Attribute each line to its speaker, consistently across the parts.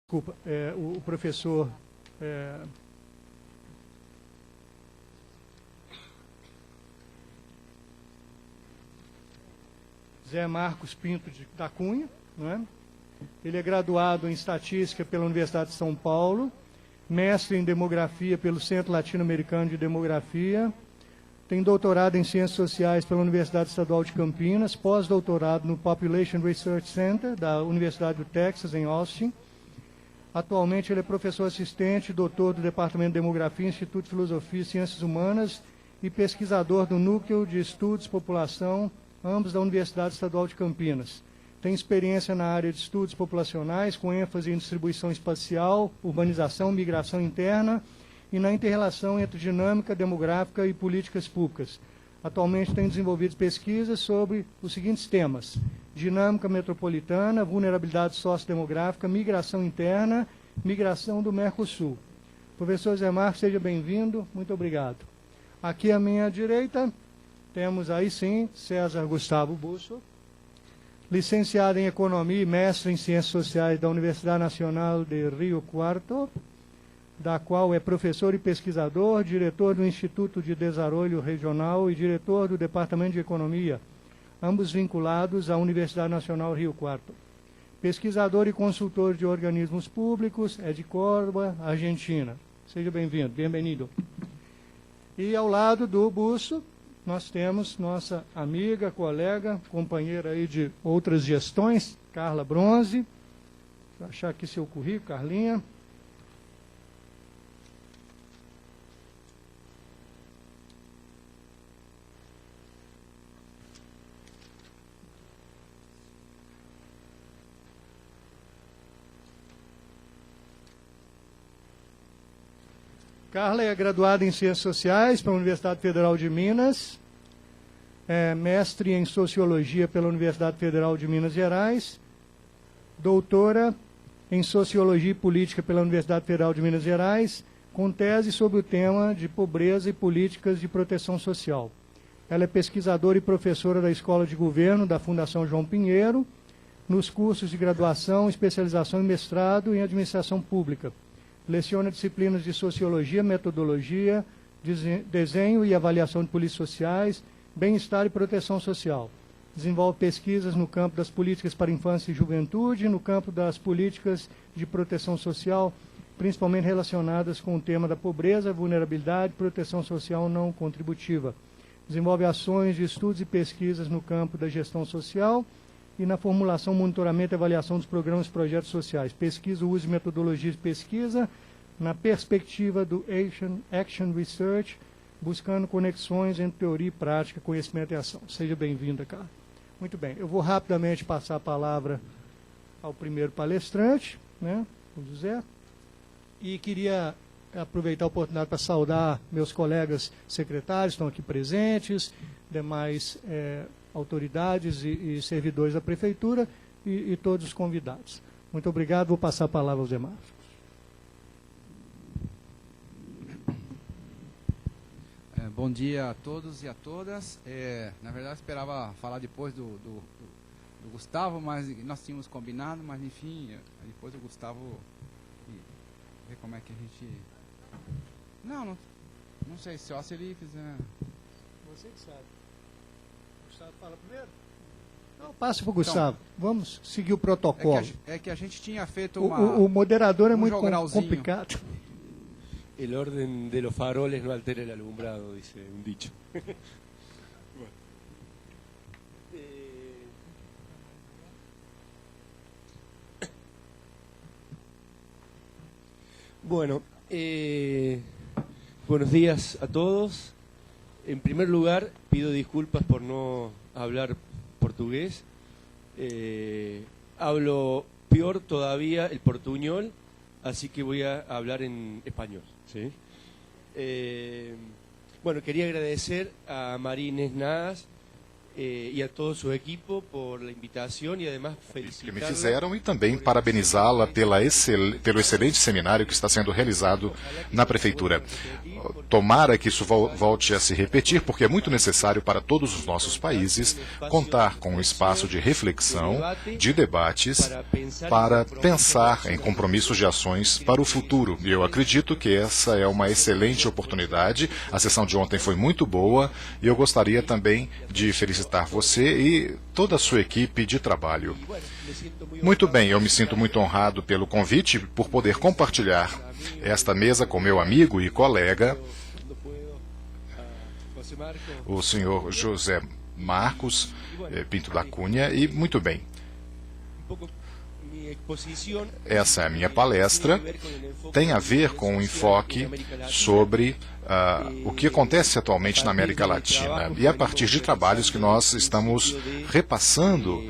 Speaker 1: Desculpa, o professor Zé Marcos Pinto da Cunha, não é? Ele é graduado em Estatística pela Universidade de São Paulo, mestre em Demografia pelo Centro Latino-Americano de Demografia, tem doutorado em Ciências Sociais pela Universidade Estadual de Campinas, pós-doutorado no Population Research Center da Universidade do Texas, em Austin. Atualmente ele é professor assistente, doutor do Departamento de Demografia, Instituto de Filosofia e Ciências Humanas e pesquisador do Núcleo de Estudos População, ambos da Universidade Estadual de Campinas. Tem experiência na área de estudos populacionais, com ênfase em distribuição espacial, urbanização, migração interna e na inter-relação entre dinâmica demográfica e políticas públicas. Atualmente tem desenvolvido pesquisas sobre os seguintes temas: dinâmica metropolitana, vulnerabilidade sociodemográfica, migração interna, migração do Mercosul. Professor Zé Marcos, seja bem-vindo, muito obrigado. Aqui à minha direita temos aí sim César Gustavo Busso, licenciado em Economia e mestre em Ciências Sociais da Universidade Nacional de Rio Cuarto, da qual é professor e pesquisador, diretor do Instituto de Desenvolvimento Regional e diretor do Departamento de Economia, ambos vinculados à Universidade Nacional Rio Cuarto. Pesquisador e consultor de organismos públicos, é de Córdoba, Argentina. Seja bem-vindo, bem-vindo. E ao lado do Busso, nós temos nossa amiga, colega, companheira aí de outras gestões, Carla Bronze. Vou achar aqui seu currículo, Carlinha. Carla é graduada em Ciências Sociais pela Universidade Federal de Minas, é mestre em Sociologia pela Universidade Federal de Minas Gerais, doutora em Sociologia e Política pela Universidade Federal de Minas Gerais, com tese sobre o tema de pobreza e políticas de proteção social. Ela é pesquisadora e professora da Escola de Governo da Fundação João Pinheiro, nos cursos de graduação, especialização e mestrado em Administração Pública. Leciona disciplinas de Sociologia, Metodologia, Desenho e Avaliação de Políticas Sociais, Bem-Estar e Proteção Social. Desenvolve pesquisas no campo das políticas para infância e juventude, no campo das políticas de proteção social, principalmente relacionadas com o tema da pobreza, vulnerabilidade e proteção social não contributiva. Desenvolve ações de estudos e pesquisas no campo da gestão social e na formulação, monitoramento e avaliação dos programas e projetos sociais. Pesquisa, uso e metodologia de pesquisa na perspectiva do Action Research, buscando conexões entre teoria e prática, conhecimento e ação. Seja bem-vinda, Carla. Muito bem, eu vou rapidamente passar a palavra ao primeiro palestrante, né, o José, e queria aproveitar a oportunidade para saudar meus colegas secretários, estão aqui presentes, demais autoridades e servidores da Prefeitura e todos os convidados. Muito obrigado, vou passar a palavra ao Zé Marcos.
Speaker 2: Bom dia a todos e a todas. Na verdade, eu esperava falar depois do Gustavo, mas nós tínhamos combinado, mas enfim, depois do Gustavo, ver como é que a gente... Não sei, só se ele fizer...
Speaker 1: Você que sabe. Gustavo fala primeiro? Não, passa para o Gustavo. Então, vamos seguir o protocolo.
Speaker 2: É que a gente tinha feito
Speaker 1: o moderador é muito complicado.
Speaker 3: El orden de los faroles no altera el alumbrado, dice un dicho. Bueno, buenos días a todos. En primer lugar, pido disculpas por no hablar portugués. Hablo peor todavía el portuñol, así que voy a hablar en español. ¿Sí? Bueno, quería agradecer a María Inés Nadas e a todo seu equipo por a invitação e además
Speaker 4: que me fizeram e também parabenizá-la pelo excelente seminário que está sendo realizado na Prefeitura. tomara que isso volte a se repetir, porque é muito necessário para todos os nossos países contar com um espaço de reflexão, de debates, para pensar em compromissos de ações para o futuro. E eu acredito que essa é uma excelente oportunidade. A sessão de ontem foi muito boa e eu gostaria também de felicitar você e toda a sua equipe de trabalho. Muito bem, eu me sinto muito honrado pelo convite, por poder compartilhar esta mesa com meu amigo e colega, o senhor José Marcos Pinto da Cunha. E muito bem, essa é a minha palestra, tem a ver com um enfoque sobre o que acontece atualmente na América Latina e a partir de trabalhos que nós estamos repassando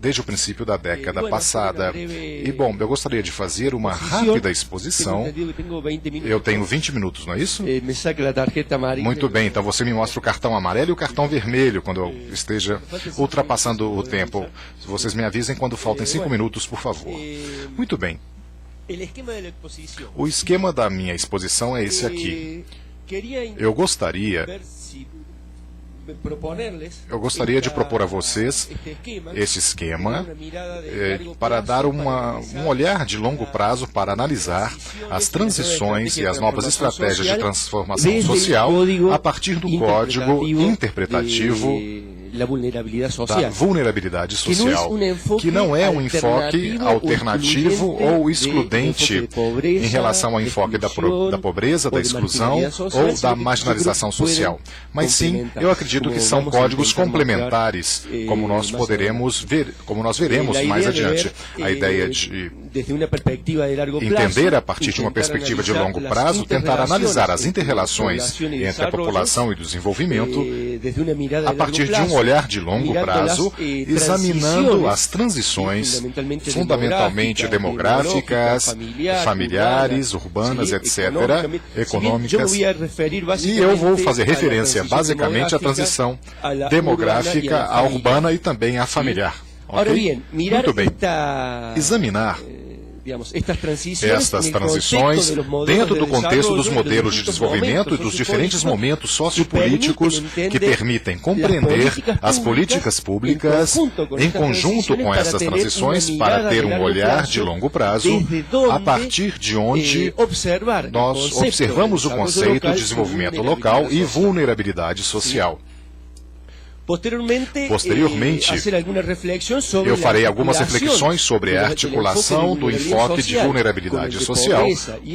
Speaker 4: desde o princípio da década passada. E, bom, eu gostaria de fazer uma rápida exposição. Eu tenho 20 minutos, não é isso? Muito bem, então você me mostra o cartão amarelo e o cartão vermelho quando eu esteja ultrapassando o tempo. Vocês me avisem quando faltem 5 minutos, por favor. Muito bem. O esquema da minha exposição é esse aqui. Eu gostaria de propor a vocês esse esquema para dar um olhar de longo prazo para analisar as transições e as novas estratégias de transformação social a partir do código interpretativo da vulnerabilidade social, que não é um enfoque alternativo ou excludente em relação ao enfoque da pobreza, da exclusão ou da marginalização social. Mas sim, eu acredito que são códigos complementares, como nós veremos mais adiante. A ideia de entender a partir de uma perspectiva de longo prazo, tentar analisar as inter-relações entre a população e o desenvolvimento a partir de um olhar de longo prazo, examinando as transições, fundamentalmente demográficas, familiares, urbanas, etc., econômicas. E eu vou fazer referência basicamente à transição demográfica, à urbana e também à familiar. Okay? Muito bem. Examinar estas transições dentro do contexto dos modelos de desenvolvimento e dos diferentes momentos sociopolíticos que permitem compreender as políticas públicas em conjunto com essas transições para ter um olhar de longo prazo a partir de onde nós observamos o conceito de desenvolvimento local e vulnerabilidade social. Posteriormente, eu farei algumas reflexões sobre a articulação do enfoque de vulnerabilidade social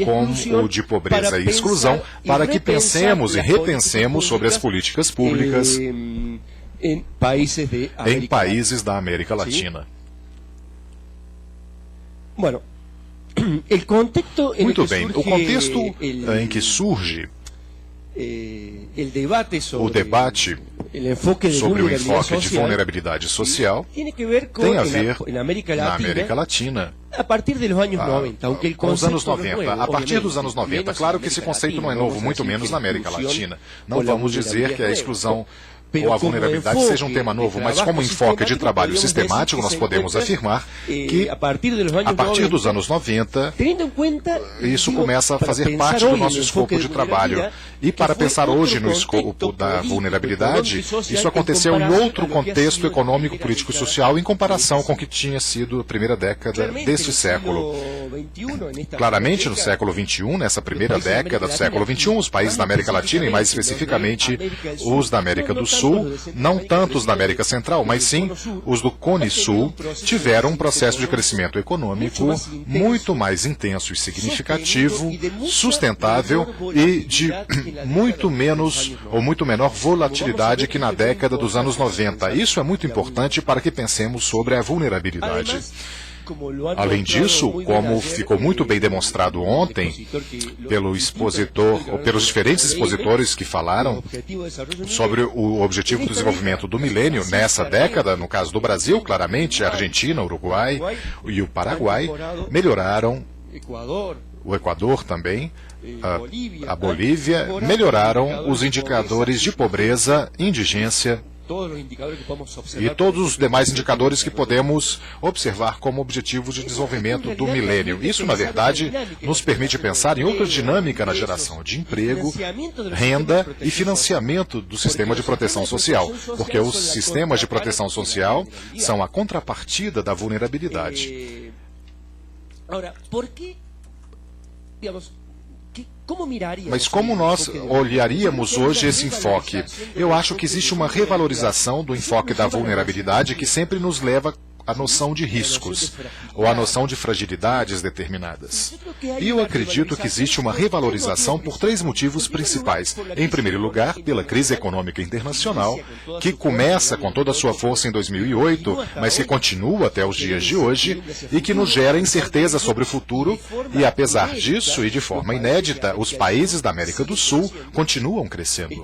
Speaker 4: com o de pobreza e exclusão, para que pensemos e repensemos sobre as políticas públicas em países da América Latina. Muito bem, o contexto em que surge o debate sobre o enfoque de vulnerabilidade social tem a ver na América Latina com os anos 90. A partir dos anos 90, claro que esse conceito não é novo, muito menos na América Latina. Não vamos dizer que a exclusão ou a vulnerabilidade seja um tema novo, mas como enfoque de trabalho sistemático, nós podemos afirmar que, a partir dos anos 90, isso começa a fazer parte do nosso escopo de trabalho. E para pensar hoje no escopo da vulnerabilidade, isso aconteceu em outro contexto econômico, político e social em comparação com o que tinha sido a primeira década deste século. Claramente, no século XXI, nessa primeira década do século XXI, os países da América Latina, e mais especificamente os da América do Sul, não tanto os da América Central, mas sim os do Cone Sul, tiveram um processo de crescimento econômico muito mais intenso e significativo, sustentável e de muito menos ou muito menor volatilidade que na década dos anos 90. Isso é muito importante para que pensemos sobre a vulnerabilidade. Além disso, como ficou muito bem demonstrado ontem pelo expositor, ou pelos diferentes expositores que falaram sobre o objetivo do desenvolvimento do milênio nessa década, no caso do Brasil, claramente, a Argentina, o Uruguai e o Paraguai melhoraram, o Equador também, a Bolívia, melhoraram os indicadores de pobreza, indigência e todos os demais indicadores que podemos observar como objetivo de desenvolvimento do milênio. Isso, na verdade, nos permite pensar em outra dinâmica na geração de emprego, renda e financiamento do sistema de proteção social, porque os sistemas de proteção social são a contrapartida da vulnerabilidade. Mas como nós olharíamos hoje esse enfoque? Eu acho que existe uma revalorização do enfoque da vulnerabilidade que sempre nos leva à noção de riscos, ou à noção de fragilidades determinadas. E eu acredito que existe uma revalorização por 3 motivos principais. Em primeiro lugar, pela crise econômica internacional, que começa com toda a sua força em 2008, mas que continua até os dias de hoje, e que nos gera incerteza sobre o futuro, e apesar disso, e de forma inédita, os países da América do Sul continuam crescendo.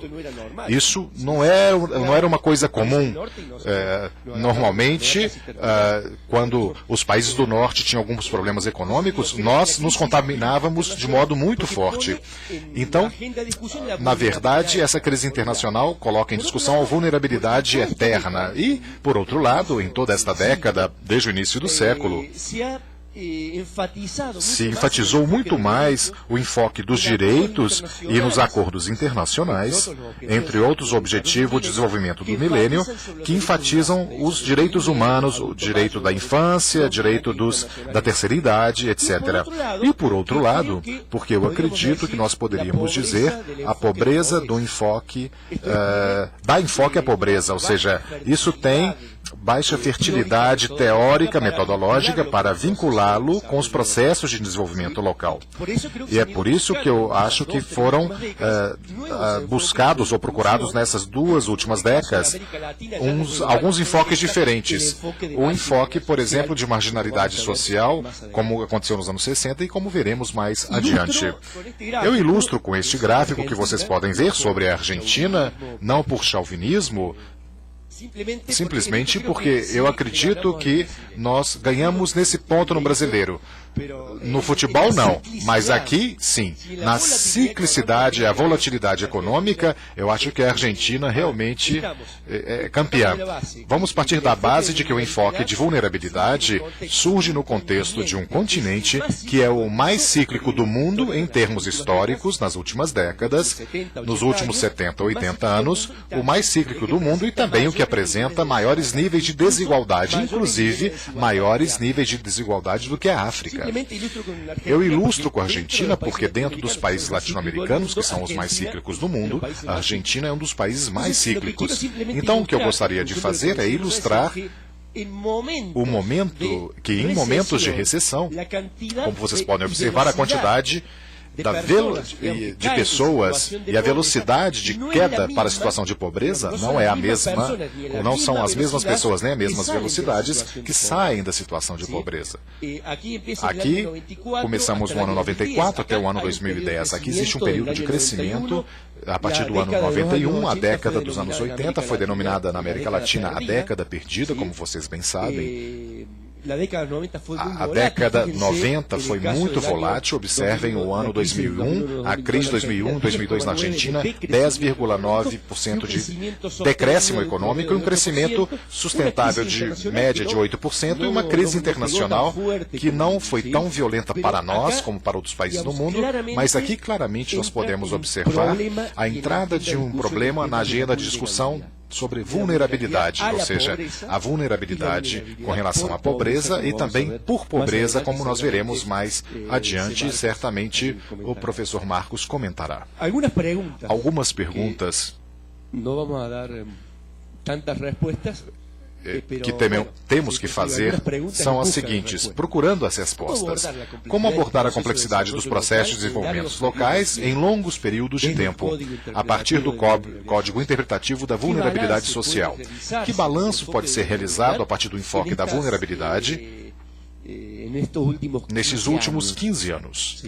Speaker 4: Isso não era uma coisa comum. Normalmente, quando os países do norte tinham alguns problemas econômicos, nós nos contaminávamos de modo muito forte. Então, na verdade, essa crise internacional coloca em discussão a vulnerabilidade eterna. E, por outro lado, em toda esta década, desde o início do século, se enfatizou muito mais o enfoque dos direitos e nos acordos internacionais, entre outros objetivos de desenvolvimento do milênio, que enfatizam os direitos humanos, o direito da infância, direito da terceira idade, etc. E, por outro lado, porque eu acredito que nós poderíamos dizer a pobreza do enfoque, dá enfoque à pobreza, ou seja, isso tem baixa fertilidade teórica, metodológica, para vinculá-lo com os processos de desenvolvimento local. E é por isso que eu acho que foram buscados ou procurados nessas 2 últimas décadas alguns enfoques diferentes. O enfoque, por exemplo, de marginalidade social, como aconteceu nos anos 60 e como veremos mais adiante. Eu ilustro com este gráfico que vocês podem ver sobre a Argentina, não por chauvinismo, simplesmente porque eu acredito que nós ganhamos nesse ponto no brasileiro. No futebol, não. Mas aqui, sim. Na ciclicidade e a volatilidade econômica, eu acho que a Argentina realmente é campeã. Vamos partir da base de que o enfoque de vulnerabilidade surge no contexto de um continente que é o mais cíclico do mundo em termos históricos nas últimas décadas, nos últimos 70, 80 anos, o mais cíclico do mundo e também o que apresenta maiores níveis de desigualdade, inclusive maiores níveis de desigualdade do que a África. Eu ilustro com a Argentina porque dentro dos países latino-americanos, que são os mais cíclicos do mundo, a Argentina é um dos países mais cíclicos. Então, o que eu gostaria de fazer é ilustrar o momento que, em momentos de recessão, como vocês podem observar, a quantidade de pessoas e a velocidade de queda para a situação de pobreza não é a mesma, ou não são as mesmas pessoas, nem as mesmas velocidades que saem da situação de pobreza. Aqui, começamos no ano 94 até o ano 2010. Aqui existe um período de crescimento a partir do ano 91, a década dos anos 80, foi denominada na América Latina a década perdida, como vocês bem sabem. A década 90 foi muito volátil. Observem o ano 2001, a crise de 2001 e 2002 na Argentina, 10,9% de decréscimo econômico e um crescimento sustentável de média de 8% e uma crise internacional que não foi tão violenta para nós como para outros países do mundo, mas aqui claramente nós podemos observar a entrada de um problema na agenda de discussão sobre vulnerabilidade, ou seja, a vulnerabilidade com relação à pobreza e também por pobreza, como nós veremos mais adiante, e certamente o professor Marcos comentará. Algumas perguntas
Speaker 3: não vamos dar tantas respostas
Speaker 4: que temos que fazer são as seguintes, procurando as respostas. Como abordar a complexidade dos processos de desenvolvimento locais em longos períodos de tempo, a partir do Código Interpretativo da Vulnerabilidade Social? Que balanço pode ser realizado a partir do enfoque da vulnerabilidade nesses últimos 15 anos?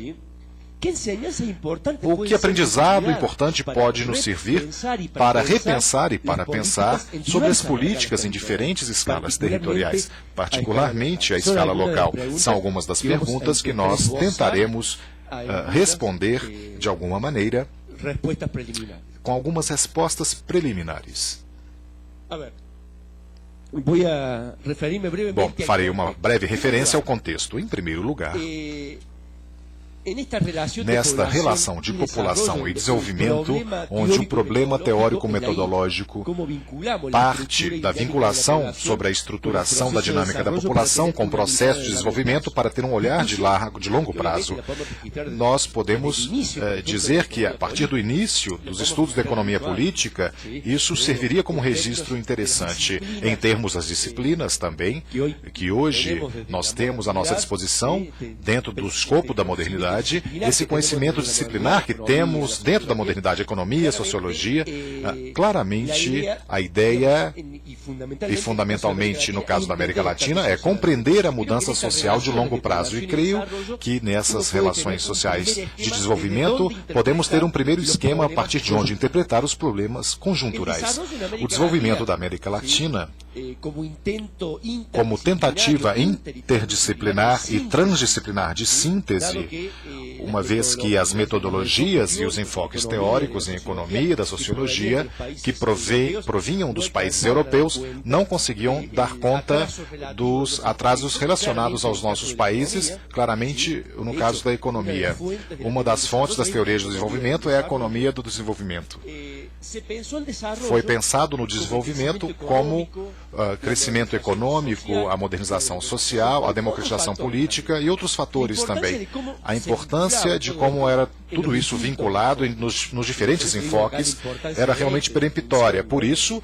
Speaker 4: O que aprendizado importante pode nos servir para repensar e para pensar sobre as políticas em diferentes escalas territoriais, particularmente a escala local? São algumas das perguntas que nós tentaremos responder de alguma maneira com algumas respostas preliminares. Bom, farei uma breve referência ao contexto. Em primeiro lugar, nesta relação de população e desenvolvimento, onde o problema teórico-metodológico parte da vinculação sobre a estruturação da dinâmica da população com o processo de desenvolvimento para ter um olhar de longo prazo, nós podemos dizer que, a partir do início dos estudos da economia política, isso serviria como registro interessante em termos das disciplinas também, que hoje nós temos à nossa disposição, dentro do escopo da modernidade, esse conhecimento disciplinar que temos dentro da modernidade, economia, sociologia, claramente a ideia, e fundamentalmente no caso da América Latina, é compreender a mudança social de longo prazo. E creio que nessas relações sociais de desenvolvimento podemos ter um primeiro esquema a partir de onde interpretar os problemas conjunturais. O desenvolvimento da América Latina, como tentativa interdisciplinar e transdisciplinar de síntese, uma vez que as metodologias e os enfoques teóricos em economia e da sociologia que provinham dos países europeus não conseguiam dar conta dos atrasos relacionados aos nossos países, claramente no caso da economia. Uma das fontes das teorias do desenvolvimento é a economia do desenvolvimento. Foi pensado no desenvolvimento como crescimento econômico, a modernização social, a democratização política e outros fatores também. A importância de como era tudo isso vinculado nos diferentes enfoques era realmente peremptória. Por isso,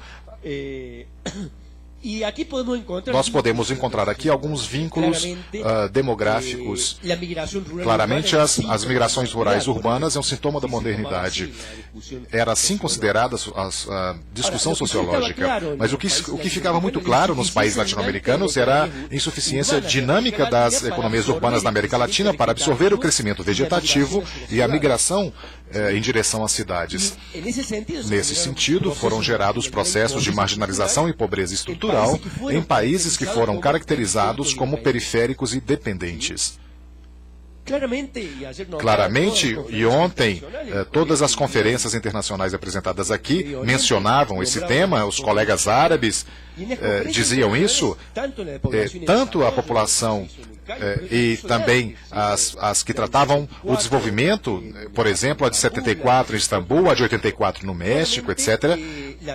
Speaker 4: nós podemos encontrar aqui alguns vínculos demográficos. Claramente, as migrações rurais urbanas é um sintoma da modernidade. Era assim considerada a discussão sociológica. Mas o que ficava muito claro nos países latino-americanos era a insuficiência dinâmica das economias urbanas na América Latina para absorver o crescimento vegetativo e a migração em direção às cidades. Nesse sentido, foram gerados processos de marginalização e pobreza estrutural em países que foram caracterizados como periféricos e dependentes. Claramente, e ontem, todas as conferências internacionais apresentadas aqui mencionavam esse tema, os colegas árabes diziam isso, tanto a população e também as que tratavam o desenvolvimento, por exemplo, a de 74 em Istambul, a de 84 no México, etc.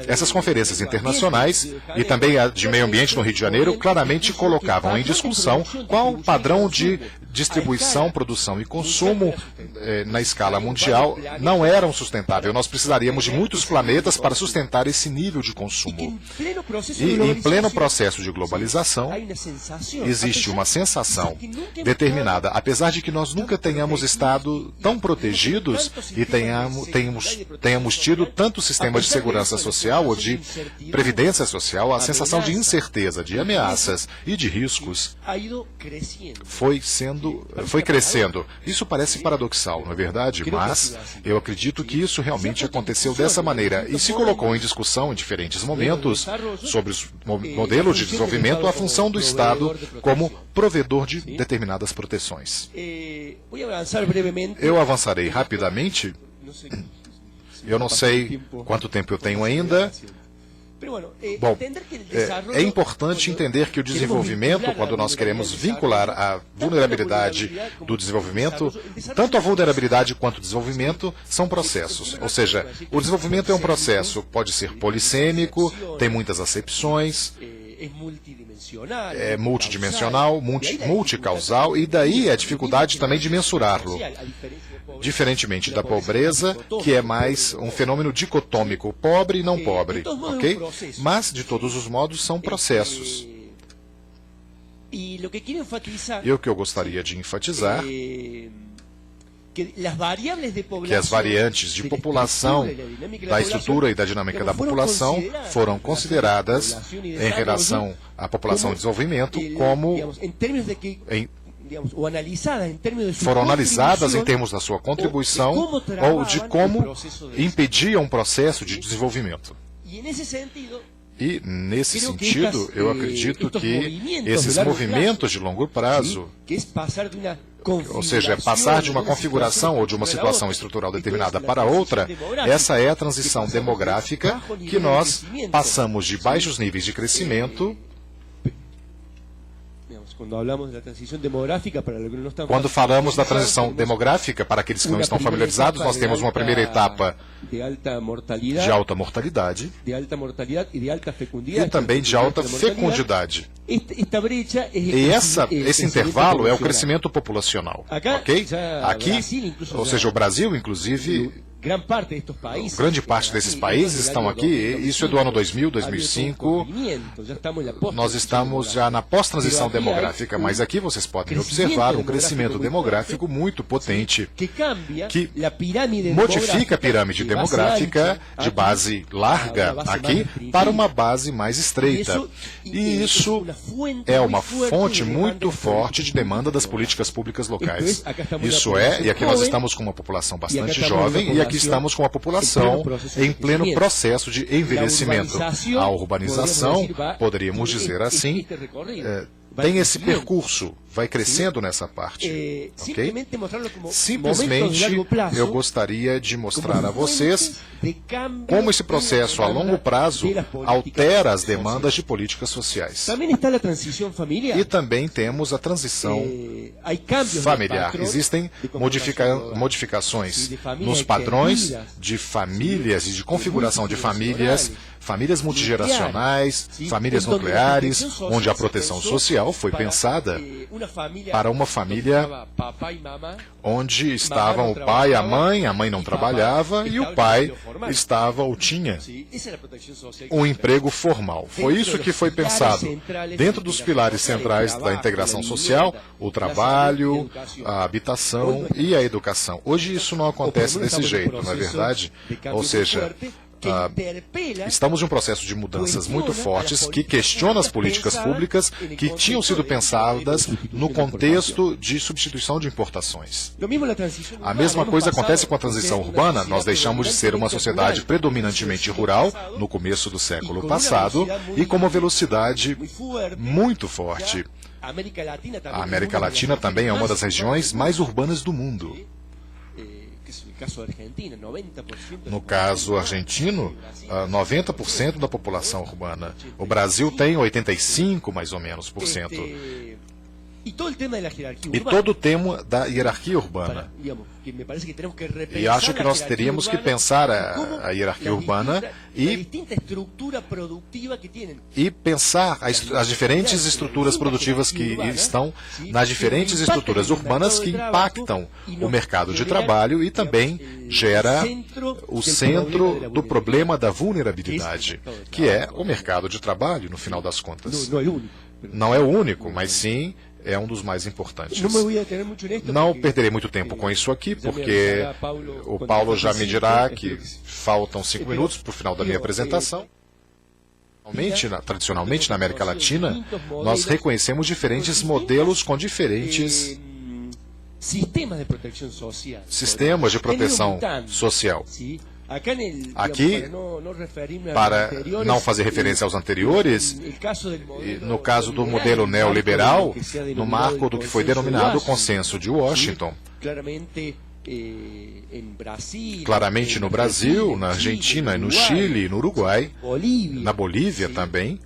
Speaker 4: Essas conferências internacionais e também a de meio ambiente no Rio de Janeiro claramente colocavam em discussão qual o padrão de distribuição, produção e consumo na escala mundial não eram sustentáveis. Nós precisaríamos de muitos planetas para sustentar esse nível de consumo. E em pleno processo de globalização, existe uma sensação determinada, apesar de que nós nunca tenhamos estado tão protegidos e tenhamos tido tanto sistema de segurança social ou de previdência social, a sensação de incerteza, de ameaças e de riscos foi crescendo. Isso parece paradoxal, não é verdade? Mas eu acredito que isso realmente aconteceu dessa maneira e se colocou em discussão em diferentes momentos sobre os modelos de desenvolvimento, a função do Estado como provedor de determinadas proteções. Eu avançarei rapidamente. Eu não sei quanto tempo eu tenho ainda. Bom, é importante entender que o desenvolvimento, quando nós queremos vincular a vulnerabilidade do desenvolvimento, tanto a vulnerabilidade quanto o desenvolvimento são processos. Ou seja, o desenvolvimento é um processo, pode ser polissêmico, tem muitas acepções, é multidimensional, multicausal, e daí a dificuldade também de mensurá-lo. Diferentemente da pobreza, que é mais um fenômeno dicotômico, pobre e não pobre, ok? Mas, de todos os modos, são processos. E o que eu gostaria de enfatizar que as variantes de população, da estrutura e da dinâmica da população foram consideradas em relação à população de desenvolvimento como foram analisadas em termos da sua contribuição ou de como impediam um processo de desenvolvimento. E, nesse sentido, eu acredito que esses movimentos de longo prazo, ou seja, passar de uma configuração ou de uma situação estrutural determinada para outra, essa é a transição demográfica que nós passamos de baixos níveis de crescimento. Quando falamos da transição demográfica, para aqueles que não estão familiarizados, nós temos uma primeira etapa de alta mortalidade e também de alta fecundidade. E esse intervalo é o crescimento populacional. Ok? Aqui, ou seja, o Brasil, inclusive, grande parte desses países estão aqui, isso é do ano 2000, 2005, nós estamos já na pós-transição demográfica, mas aqui vocês podem observar um crescimento demográfico muito potente, que modifica a pirâmide demográfica de base larga aqui para uma base mais estreita. E isso é uma fonte muito forte de demanda das políticas públicas locais. Isso é, e aqui nós estamos com uma população bastante jovem, e aqui estamos com a população em pleno processo de envelhecimento. A urbanização, poderíamos dizer assim, tem esse percurso, vai crescendo nessa parte. Okay? Simplesmente eu gostaria de mostrar a vocês como esse processo a longo prazo altera as demandas de políticas sociais. E também temos a transição familiar. Existem modificações nos padrões de famílias e de configuração de famílias, famílias multigeracionais, famílias nucleares, onde a proteção social foi pensada para uma família onde estavam o pai e a mãe não trabalhava e o pai estava ou tinha um emprego formal. Foi isso que foi pensado. Dentro dos pilares centrais da integração social, o trabalho, a habitação e a educação. Hoje isso não acontece desse jeito, não é verdade? Ou seja, estamos em um processo de mudanças muito fortes que questiona as políticas públicas que tinham sido pensadas no contexto de substituição de importações. A mesma coisa acontece com a transição urbana. Nós deixamos de ser uma sociedade predominantemente rural no começo do século passado e com uma velocidade muito forte. A América Latina também é uma das regiões mais urbanas do mundo. No caso argentino, 90% da população urbana. O Brasil tem 85%, mais ou menos, por cento. E todo o tema da hierarquia urbana. E acho que nós teríamos que pensar a hierarquia urbana e pensar as diferentes estruturas produtivas que estão nas diferentes estruturas urbanas que impactam o mercado de trabalho e também gera o centro do problema da vulnerabilidade, que é o mercado de trabalho, no final das contas. Não é o único, mas sim é um dos mais importantes. Não perderei muito tempo com isso aqui, porque o Paulo já me dirá que faltam 5 minutos para o final da minha apresentação. Tradicionalmente, na América Latina, nós reconhecemos diferentes modelos com diferentes sistemas de proteção social. Aqui, para não fazer referência aos anteriores, no caso do modelo neoliberal, no marco do que foi denominado o Consenso de Washington, claramente no Brasil, na Argentina, no Chile, no Uruguai, na Bolívia também,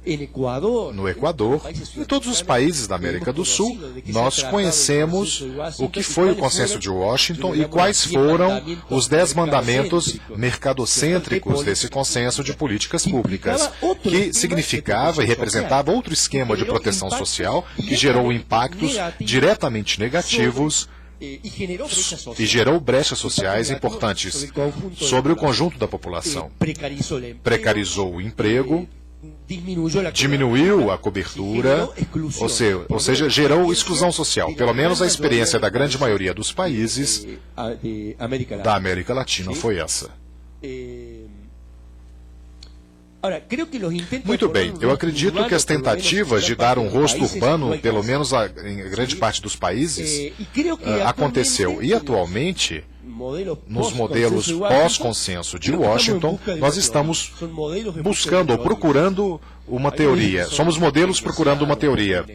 Speaker 4: no Equador, em todos os países da América do Sul, nós conhecemos o que foi o Consenso de Washington e quais foram os 10 mandamentos mercadocêntricos desse consenso de políticas públicas, que significava e representava outro esquema de proteção social que gerou impactos diretamente negativos e gerou brechas sociais importantes sobre o conjunto da população. Precarizou o emprego, diminuiu a cobertura, ou seja, gerou exclusão social. Pelo menos a experiência da grande maioria dos países da América Latina foi essa. Muito bem, eu acredito que as tentativas de dar um rosto urbano, pelo menos em grande parte dos países, aconteceu. E atualmente, nos modelos pós-consenso de Washington, nós estamos buscando ou procurando uma teoria. Somos modelos procurando uma teoria.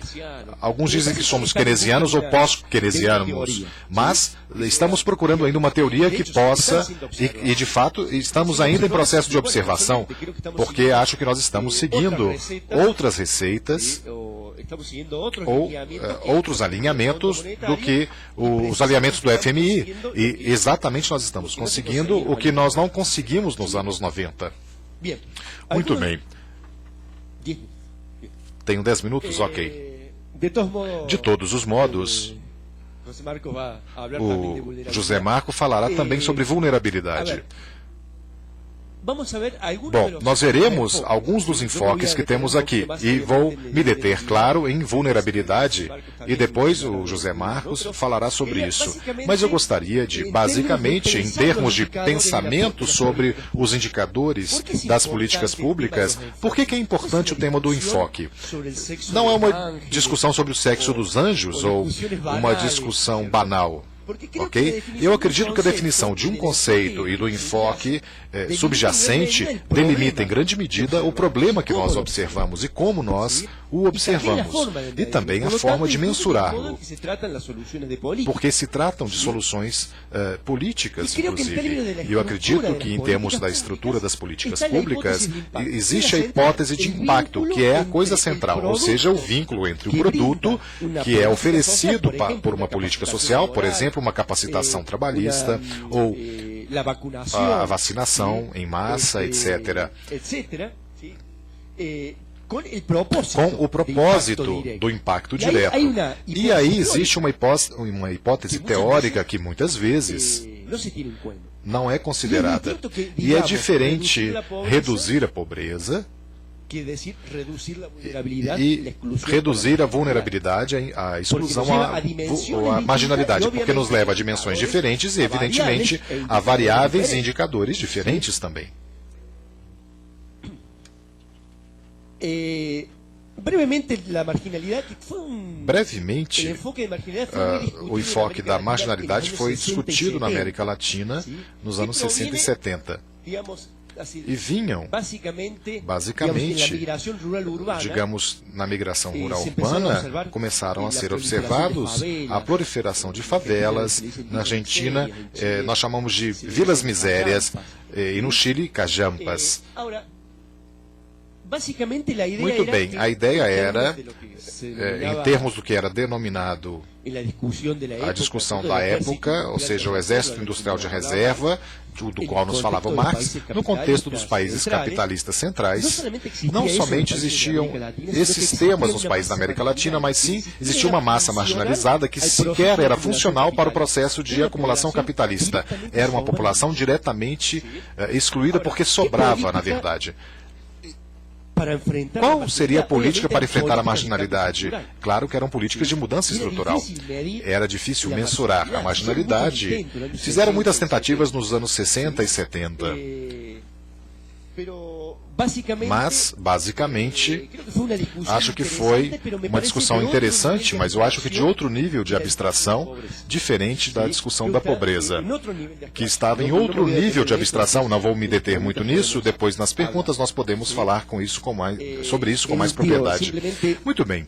Speaker 4: Alguns dizem que somos keynesianos ou pós-keynesianos, mas estamos procurando ainda uma teoria que possa, e de fato estamos ainda em processo de observação, porque acho que nós estamos seguindo outras receitas ou outros alinhamentos do que os alinhamentos do FMI. E exatamente nós estamos conseguindo o que nós não conseguimos nos anos 90. Muito bem. Tenho 10 minutos? Ok. De todos os modos, o José Marco falará também sobre vulnerabilidade. Bom, nós veremos alguns dos enfoques que temos aqui e vou me deter, claro, em vulnerabilidade e depois o José Marcos falará sobre isso. Mas eu gostaria de, basicamente, em termos de pensamento sobre os indicadores das políticas públicas, por que é importante o tema do enfoque? Não é uma discussão sobre o sexo dos anjos ou uma discussão banal. Ok? Eu acredito que a definição de um conceito e do enfoque subjacente delimita em grande medida o problema que nós observamos e como nós o observamos, e também a forma de mensurá-lo, porque se tratam de soluções políticas, inclusive. E eu acredito que, em termos da estrutura das políticas públicas, existe a hipótese de impacto, que é a coisa central, ou seja, o vínculo entre o produto que é oferecido por uma política social, por exemplo, uma capacitação trabalhista, ou a vacinação em massa, etc. Com o propósito do impacto direto. E aí existe uma hipótese teórica que muitas vezes não é considerada. E é diferente reduzir a pobreza e reduzir a vulnerabilidade, a exclusão, a marginalidade, porque nos leva a dimensões diferentes e, evidentemente, a variáveis e indicadores diferentes também. Brevemente, o enfoque da marginalidade foi discutido na América Latina nos anos 60 e 70. E vinham, basicamente, digamos, na migração rural-urbana, começaram a ser observados a proliferação de favelas. Na Argentina, nós chamamos de vilas misérias, e no Chile, cajampas. Muito bem, a ideia era, em termos do que era denominado a discussão da época, ou seja, o Exército Industrial de Reserva, do qual nos falava Marx, no contexto dos países capitalistas centrais, não somente existiam esses temas nos países da América Latina, mas sim existia uma massa marginalizada que sequer era funcional para o processo de acumulação capitalista. Era uma população diretamente excluída porque sobrava, na verdade. Qual seria a política para enfrentar a marginalidade? Claro que eram políticas de mudança estrutural. Era difícil mensurar a marginalidade. Fizeram muitas tentativas nos anos 60 e 70. Mas, basicamente, acho que foi uma discussão interessante, mas eu acho que de outro nível de abstração, diferente da discussão da pobreza, que estava em outro nível de abstração. Não vou me deter muito nisso, depois nas perguntas nós podemos falar sobre isso com mais propriedade. Muito bem.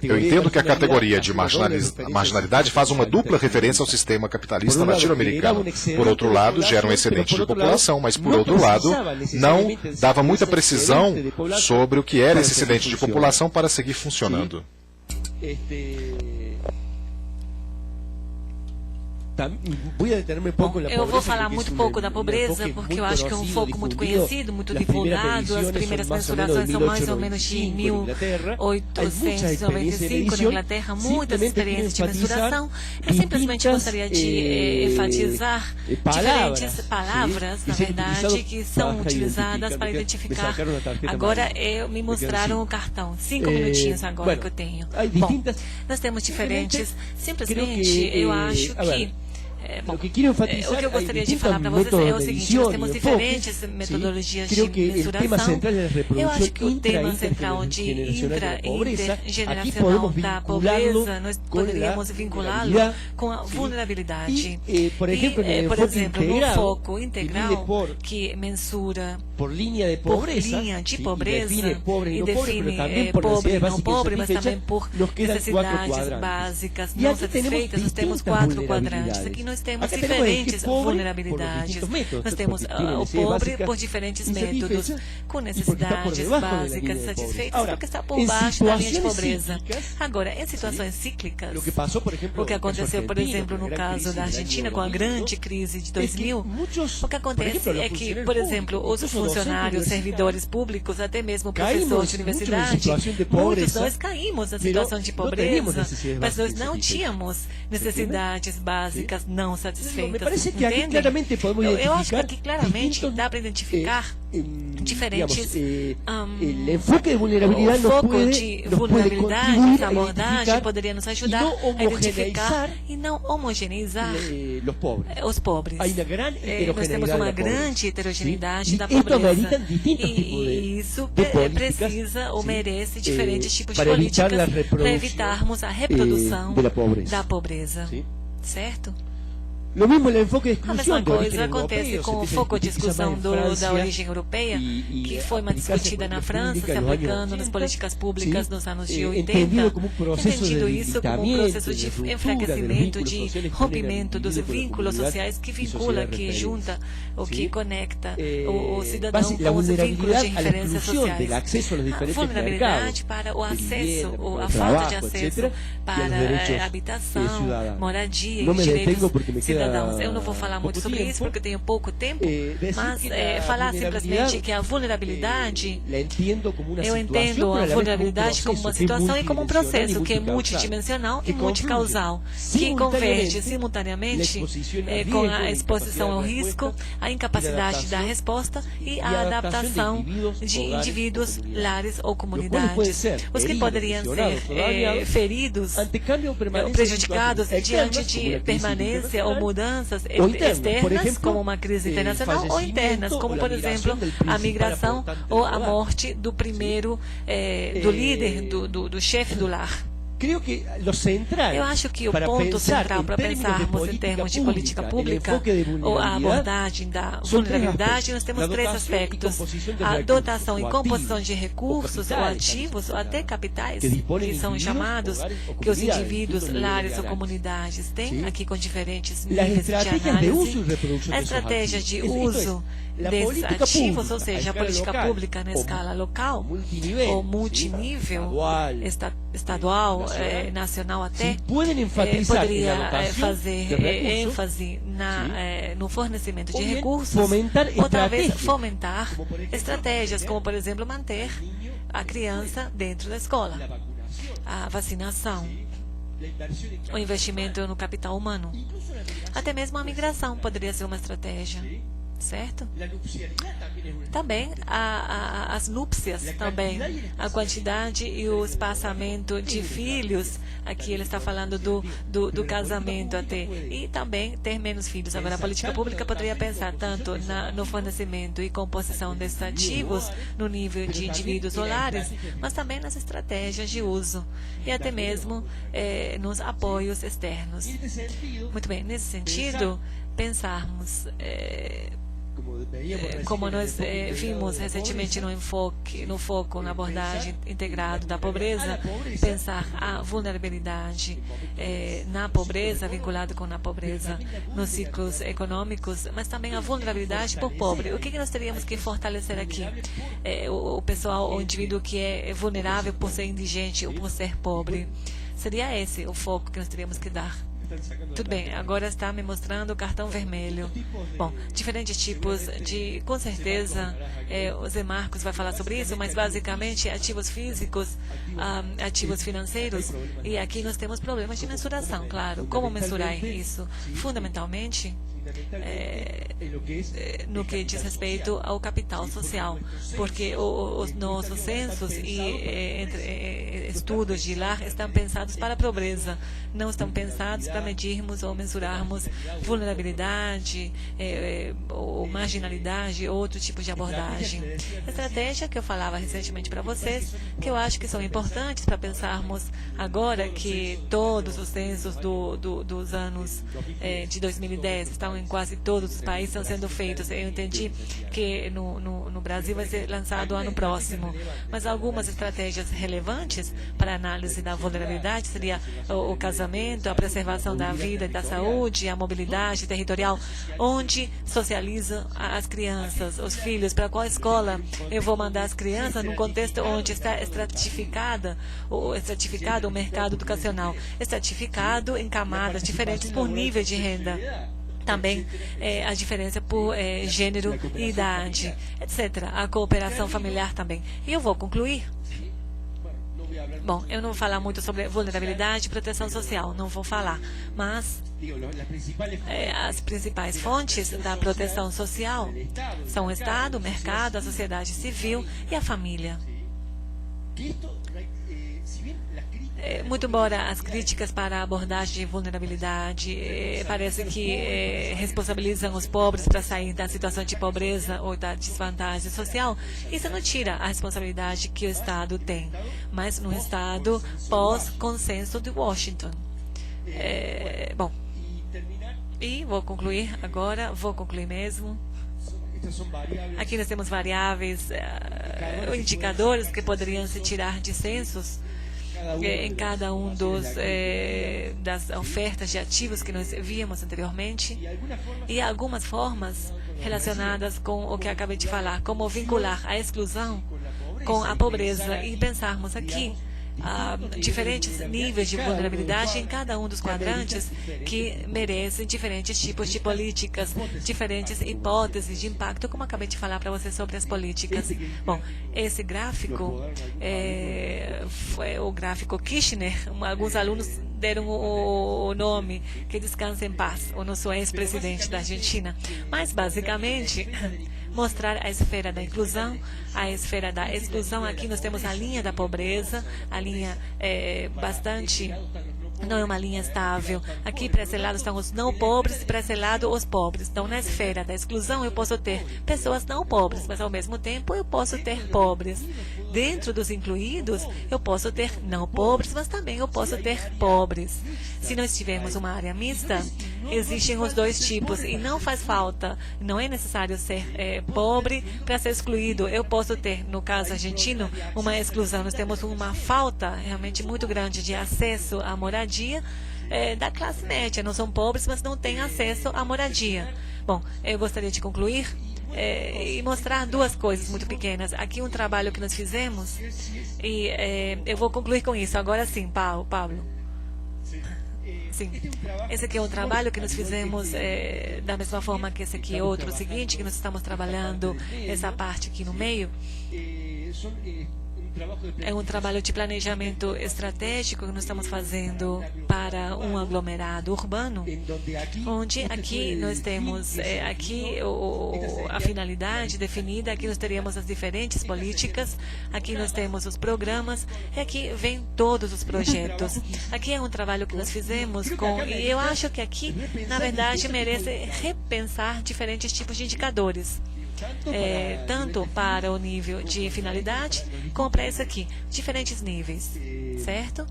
Speaker 4: Eu entendo que a categoria de marginalidade faz uma dupla referência ao sistema capitalista latino-americano. Por outro lado, gera um excedente de população, mas por outro lado, não dava muita precisão sobre o que era esse excedente de população para seguir funcionando.
Speaker 5: Bom, eu vou falar muito pouco da pobreza, porque eu acho que é um foco muito conhecido, muito divulgado. As primeiras mensurações são mais ou menos de 1895 na Inglaterra, muitas experiências de mensuração. Eu simplesmente gostaria de enfatizar diferentes palavras, na verdade, que são utilizadas para identificar. Agora, me mostraram o cartão. 5 minutinhos agora que eu tenho. Bom, nós temos diferentes. Simplesmente, eu acho que Bom, o que eu gostaria de falar para vocês é o seguinte: nós temos diferentes metodologias de mensuração. Eu acho que o tema central de intergeneracional da pobreza, nós poderíamos vinculá-lo com a vulnerabilidade. Por exemplo, no foco integral, que mensura por linha de pobreza e define pobre e não pobre, mas também por necessidades básicas não satisfeitas, nós temos 4 quadrantes. Aqui nós temos diferentes vulnerabilidades. Nós temos o pobre por diferentes métodos, com necessidades básicas satisfeitas, porque está por baixo da linha de pobreza. Agora, em situações cíclicas, o que aconteceu, por exemplo, no caso da Argentina, com a grande crise de 2000, o que acontece é que, por exemplo, os funcionários, servidores públicos, até mesmo professores de universidade, muitos nós caímos na situação de pobreza, mas nós não tínhamos necessidades básicas não satisfeitas. Entendem? Eu acho que aqui claramente dá para identificar diferentes o foco de vulnerabilidade, essa abordagem poderia nos ajudar a identificar e não homogeneizar os pobres. Nós temos uma grande heterogeneidade da pobreza e isso precisa ou merece diferentes tipos de políticas para evitarmos a reprodução da pobreza, certo? A mesma coisa acontece com o foco de exclusão da origem europeia, que foi uma discutida na França, se aplicando nas políticas públicas nos anos de 80, entendido isso como um processo de enfraquecimento, de rompimento dos vínculos sociais que vincula, que junta, ou que conecta o cidadão com os vínculos de referência sociais. A vulnerabilidade para o acesso, ou a falta de acesso para habitação, moradia e direitos cidadãos. Eu não vou falar muito sobre isso porque tenho pouco tempo, mas falar simplesmente que a vulnerabilidade, eu entendo a vulnerabilidade como uma situação e como um processo que é multidimensional e multicausal, que converge simultaneamente com a exposição ao risco, a incapacidade da resposta e a adaptação de indivíduos, lares ou comunidades. Os que poderiam ser feridos, prejudicados diante de permanência ou mudanças externas, como uma crise internacional, ou internas, como, por exemplo, a migração ou a morte do primeiro, do líder, do chefe do lar. Eu acho que o ponto central para pensarmos em termos de política pública ou a abordagem da vulnerabilidade, nós temos 3 aspectos: a dotação e composição de recursos ou ativos ou até capitais, que são chamados, que os indivíduos, lares ou comunidades têm, aqui com diferentes níveis de análise. A estratégia de uso desses ativos, ou seja, a política pública na escala local ou multinível, estadual, nacional até, poderia fazer ênfase no fornecimento de recursos, ou talvez fomentar estratégias, como, por exemplo, manter a criança dentro da escola, a vacinação, o investimento no capital humano, até mesmo a migração poderia ser uma estratégia. Certo? Também as núpcias, também a quantidade e o espaçamento de filhos. Aqui ele está falando do casamento até, e também ter menos filhos. Agora, a política pública poderia pensar tanto no fornecimento e composição desses ativos no nível de indivíduos ou lares, mas também nas estratégias de uso e até mesmo nos apoios externos. Muito bem, nesse sentido, pensarmos como nós vimos recentemente no foco na abordagem integrada da pobreza, pensar a vulnerabilidade na pobreza, vinculada com a pobreza nos ciclos econômicos, mas também a vulnerabilidade por pobre. O que nós teríamos que fortalecer aqui? O pessoal, o indivíduo que é vulnerável por ser indigente ou por ser pobre. Seria esse o foco que nós teríamos que dar. Tudo bem, agora está me mostrando o cartão vermelho. Bom, diferentes tipos de, com certeza, o Zé Marcos vai falar sobre isso, mas basicamente ativos físicos, ativos financeiros, e aqui nós temos problemas de mensuração, claro. Como mensurar isso? Fundamentalmente, no que diz respeito ao capital social, porque os nossos censos e estudos de lá estão pensados para a pobreza, não estão pensados para medirmos ou mensurarmos vulnerabilidade ou marginalidade, outro tipo de abordagem. Estratégia que eu falava recentemente para vocês, que eu acho que são importantes para pensarmos agora que todos os censos dos anos de 2010 estão em quase todos os países, estão sendo feitos. Eu entendi que no Brasil vai ser lançado ano próximo, mas algumas estratégias relevantes para análise da vulnerabilidade seria o casamento, a preservação da vida e da saúde, a mobilidade territorial, onde socializam as crianças, os filhos, para qual escola eu vou mandar as crianças, num contexto onde está estratificado o mercado educacional, estratificado em camadas diferentes por nível de renda. Também a diferença por gênero e idade, etc. A cooperação familiar também. E eu vou concluir. Bom, eu não vou falar muito sobre vulnerabilidade e proteção social, não vou falar. Mas as principais fontes da proteção social são o Estado, o mercado, a sociedade civil e a família. Muito embora as críticas para a abordagem de vulnerabilidade parece que responsabilizam os pobres para sair da situação de pobreza ou da desvantagem social, isso não tira a responsabilidade que o Estado tem, mas no Estado pós-consenso de Washington. Bom, e vou concluir agora, vou concluir mesmo. Aqui nós temos variáveis, indicadores que poderiam se tirar de censos em cada um das ofertas de ativos que nós víamos anteriormente, e algumas formas relacionadas com o que acabei de falar, como vincular a exclusão com a pobreza, e pensarmos aqui diferentes níveis de vulnerabilidade em cada um dos quadrantes que merecem diferentes tipos de políticas, diferentes hipóteses de impacto, como acabei de falar para vocês sobre as políticas. Bom, esse gráfico foi o gráfico Kirchner. Alguns alunos deram o nome, que descanse em paz, o nosso ex-presidente da Argentina. Mas, basicamente, mostrar a esfera da inclusão, a esfera da exclusão. Aqui nós temos a linha da pobreza, a linha não é uma linha estável. Aqui para esse lado estão os não pobres e para esse lado os pobres. Então, na esfera da exclusão, eu posso ter pessoas não pobres, mas ao mesmo tempo eu posso ter pobres. Dentro dos incluídos, eu posso ter não pobres, mas também eu posso ter pobres. Se nós tivermos uma área mista, existem os dois tipos e não faz falta, não é necessário ser pobre para ser excluído. Eu posso ter, no caso argentino, uma exclusão. Nós temos uma falta realmente muito grande de acesso à moradia da classe média. Não são pobres, mas não têm acesso à moradia. Bom, eu gostaria de concluir e mostrar duas coisas muito pequenas. Aqui um trabalho que nós fizemos, e eu vou concluir com isso. Agora sim, Pablo. Sim, esse aqui é um trabalho que nós fizemos da mesma forma que esse aqui é outro. O seguinte, que nós estamos trabalhando essa parte aqui no meio. É um trabalho de planejamento estratégico que nós estamos fazendo para um aglomerado urbano, onde aqui nós temos a finalidade definida, aqui nós teríamos as diferentes políticas, aqui nós temos os programas, e aqui vem todos os projetos. Aqui é um trabalho que nós fizemos e eu acho que aqui, na verdade, merece repensar diferentes tipos de indicadores. Tanto para o nível de finalidade, como para esse aqui, diferentes níveis, certo?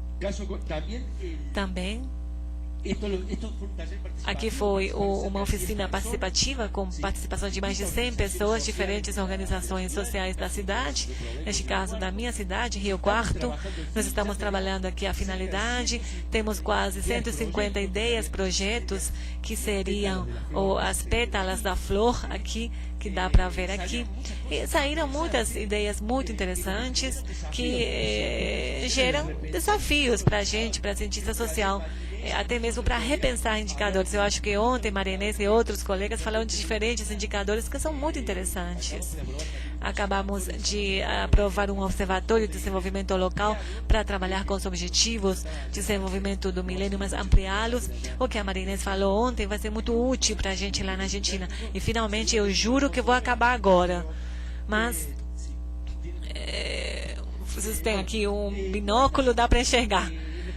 Speaker 5: Também, aqui foi uma oficina participativa com participação de mais de 100 pessoas, diferentes organizações sociais da cidade, neste caso da minha cidade, Rio Quarto. Nós estamos trabalhando aqui a finalidade, temos quase 150 ideias, projetos, que seriam as pétalas da flor aqui, que dá para ver aqui. E saíram muitas ideias muito interessantes que geram desafios para a gente, para a cientista social, até mesmo mesmo para repensar indicadores. Eu acho que ontem Maria Inês e outros colegas falaram de diferentes indicadores que são muito interessantes. Acabamos de aprovar um observatório de desenvolvimento local para trabalhar com os objetivos de desenvolvimento do milênio, mas ampliá-los. O que a Maria Inês falou ontem vai ser muito útil para a gente lá na Argentina. E, finalmente, eu juro que vou acabar agora. Mas vocês têm aqui um binóculo, dá para enxergar.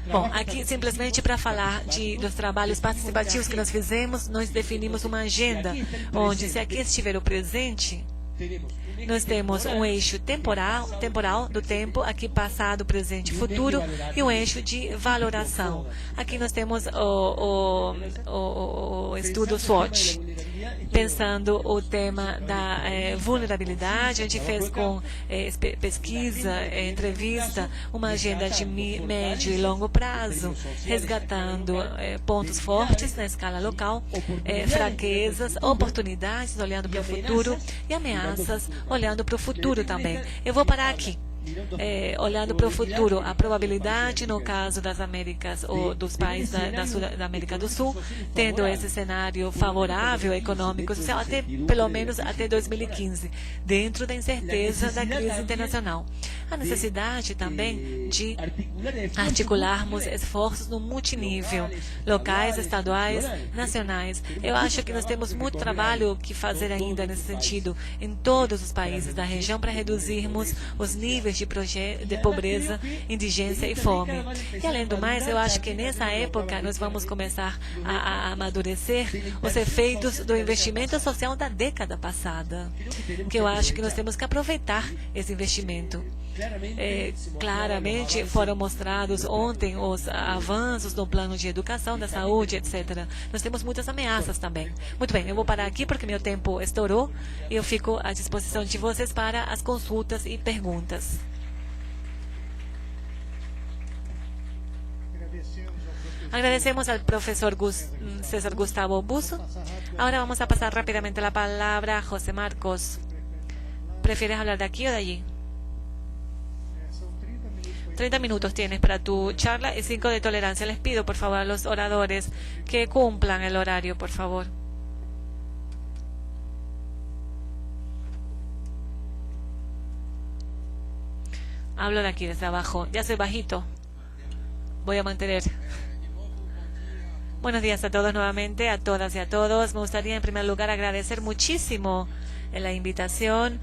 Speaker 5: Bom, aqui simplesmente para falar dos trabalhos participativos que nós fizemos, nós definimos uma agenda onde, se aqui estiver o presente, nós temos um eixo temporal do tempo, aqui passado, presente e futuro, e um eixo de valoração. Aqui nós temos o estudo SWOT, pensando o tema da vulnerabilidade. A gente fez com pesquisa, entrevista, uma agenda de médio e longo prazo, resgatando pontos fortes na escala local, fraquezas, oportunidades, olhando para o futuro, e ameaças, olhando para o futuro também. Eu vou parar aqui. Olhando para o futuro, a probabilidade, no caso das Américas ou dos países da América do Sul, tendo esse cenário favorável, econômico, social, pelo menos até 2015, dentro da incerteza da crise internacional. A necessidade também de articularmos esforços no multinível, locais, estaduais, nacionais. Eu acho que nós temos muito trabalho que fazer ainda nesse sentido em todos os países da região para reduzirmos os níveis de pobreza, indigência e fome. E, além do mais, eu acho que nessa época nós vamos começar a amadurecer os efeitos do investimento social da década passada, que eu acho que nós temos que aproveitar esse investimento. Claramente foram mostrados ontem os avanços no plano de educação, da saúde, etc. Nós temos muitas ameaças também. Muito bem, eu vou parar aqui porque meu tempo estourou e eu fico à disposição de vocês para as consultas e perguntas. Agradecemos al profesor César Gustavo Busso. Ahora vamos a pasar rápidamente la palabra a José Marcos. ¿Prefieres hablar de aquí o de allí? 30 minutos tienes para tu charla y 5 de tolerancia. Les pido, por favor, a los oradores que cumplan el horario, por favor. Hablo de aquí, desde abajo. Ya soy bajito. Voy a mantener. Buenos días a todos nuevamente, a todas y a todos. Me gustaría en primer lugar agradecer muchísimo la invitación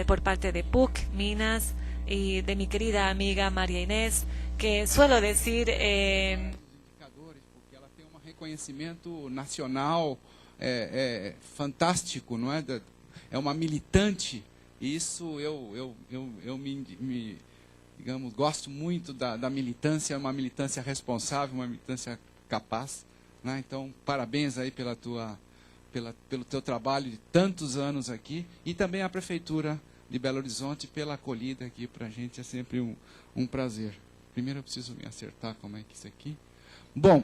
Speaker 5: por parte de PUC, Minas, y de mi querida amiga María Inés, que suelo decir...
Speaker 2: indicadores, porque ela tem reconhecimento nacional fantástico, não é? É uma militante, e isso eu digamos, gosto muito da militância, uma militância responsável, uma militância capaz, né? Então, parabéns aí pelo teu trabalho de tantos anos aqui, e também a Prefeitura de Belo Horizonte pela acolhida aqui para a gente, é sempre um prazer. Primeiro eu preciso me acertar como é que isso aqui. Bom,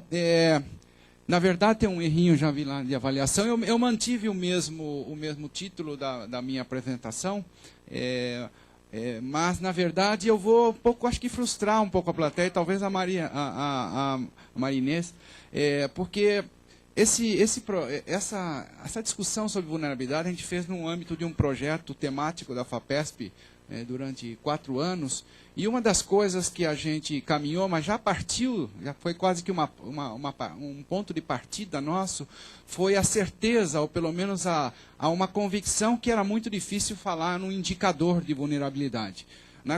Speaker 2: na verdade tem um errinho, já vi lá de avaliação, eu mantive o mesmo título da minha apresentação, mas na verdade eu vou um pouco, acho que frustrar um pouco a plateia, talvez a Maria Inês, porque essa discussão sobre vulnerabilidade a gente fez no âmbito de um projeto temático da FAPESP durante 4 anos, e uma das coisas que a gente caminhou, mas já partiu, já foi quase que um ponto de partida nosso, foi a certeza, ou pelo menos a uma convicção que era muito difícil falar num indicador de vulnerabilidade.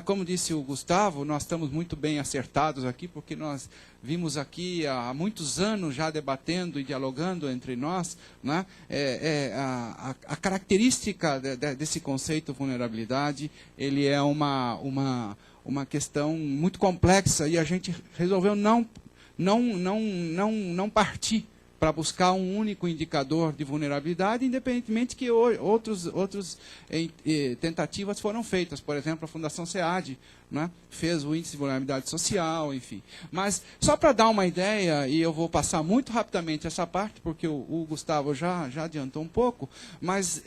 Speaker 2: Como disse o Gustavo, nós estamos muito bem acertados aqui, porque nós vimos aqui há muitos anos já debatendo e dialogando entre nós, né? A característica desse conceito vulnerabilidade, ele é uma questão muito complexa, e a gente resolveu não partir para buscar um único indicador de vulnerabilidade, independentemente que outras tentativas foram feitas. Por exemplo, a Fundação SEAD, né, fez o índice de vulnerabilidade social, enfim. Mas, só para dar uma ideia, e eu vou passar muito rapidamente essa parte, porque o Gustavo já adiantou um pouco, mas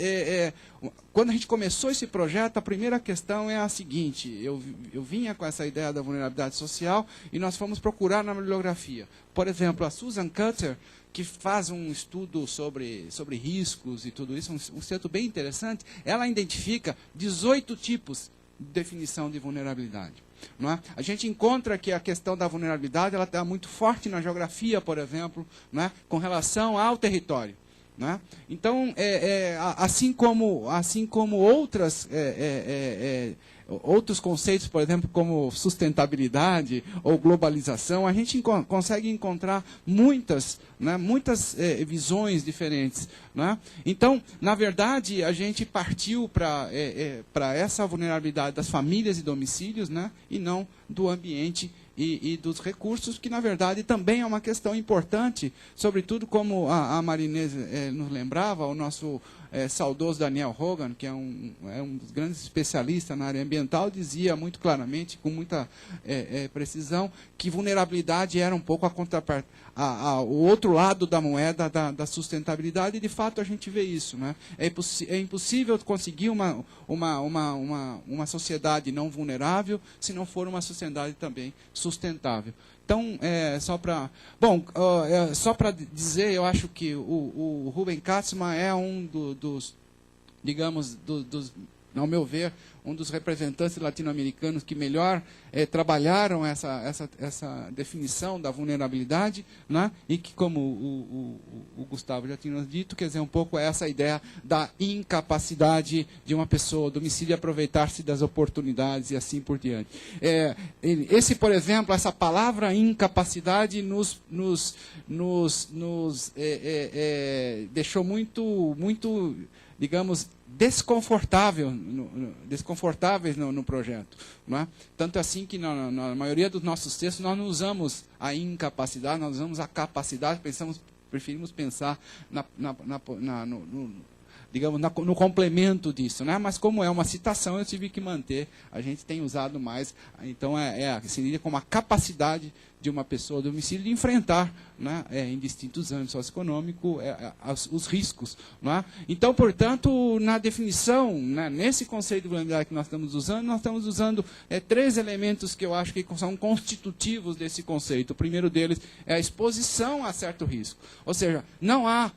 Speaker 2: quando a gente começou esse projeto, a primeira questão é a seguinte: eu vinha com essa ideia da vulnerabilidade social e nós fomos procurar na bibliografia. Por exemplo, a Susan Cutter, que faz um estudo sobre riscos e tudo isso, um estudo bem interessante, ela identifica 18 tipos de definição de vulnerabilidade. Não é? A gente encontra que a questão da vulnerabilidade ela está muito forte na geografia, por exemplo, não é? Com relação ao território. Não é? Então, assim como outros conceitos, por exemplo, como sustentabilidade ou globalização, a gente consegue encontrar muitas visões diferentes. Né? Então, na verdade, a gente partiu para essa vulnerabilidade das famílias e domicílios, né? E não do ambiente e dos recursos, que, na verdade, também é uma questão importante, sobretudo, como a Marinês nos lembrava, o nosso saudoso Daniel Hogan, que é um dos grandes especialistas na área ambiental, dizia muito claramente, com muita precisão, que vulnerabilidade era um pouco o outro lado da moeda da sustentabilidade, e, de fato, a gente vê isso. Né? É impossível conseguir uma sociedade não vulnerável se não for uma sociedade também sustentável. Então, só para dizer, eu acho que o Rubem Katzmann é um dos, ao meu ver, um dos representantes latino-americanos que melhor trabalharam essa definição da vulnerabilidade, né? E que, como o Gustavo já tinha nos dito, quer dizer, um pouco essa ideia da incapacidade de uma pessoa, domicílio, aproveitar-se das oportunidades e assim por diante. Por exemplo, essa palavra incapacidade nos deixou muito, digamos, desconfortáveis no projeto. Não é? Tanto assim que na maioria dos nossos textos nós não usamos a incapacidade, nós usamos a capacidade, preferimos pensar no complemento disso. Né? Mas como é uma citação, eu tive que manter, a gente tem usado mais, então seria como a capacidade de uma pessoa do domicílio de enfrentar, né, em distintos âmbitos socioeconômicos, os riscos. Não é? Então, portanto, na definição, né, nesse conceito de vulnerabilidade que nós estamos usando 3 elementos que eu acho que são constitutivos desse conceito. O primeiro deles é a exposição a certo risco. Ou seja, não há,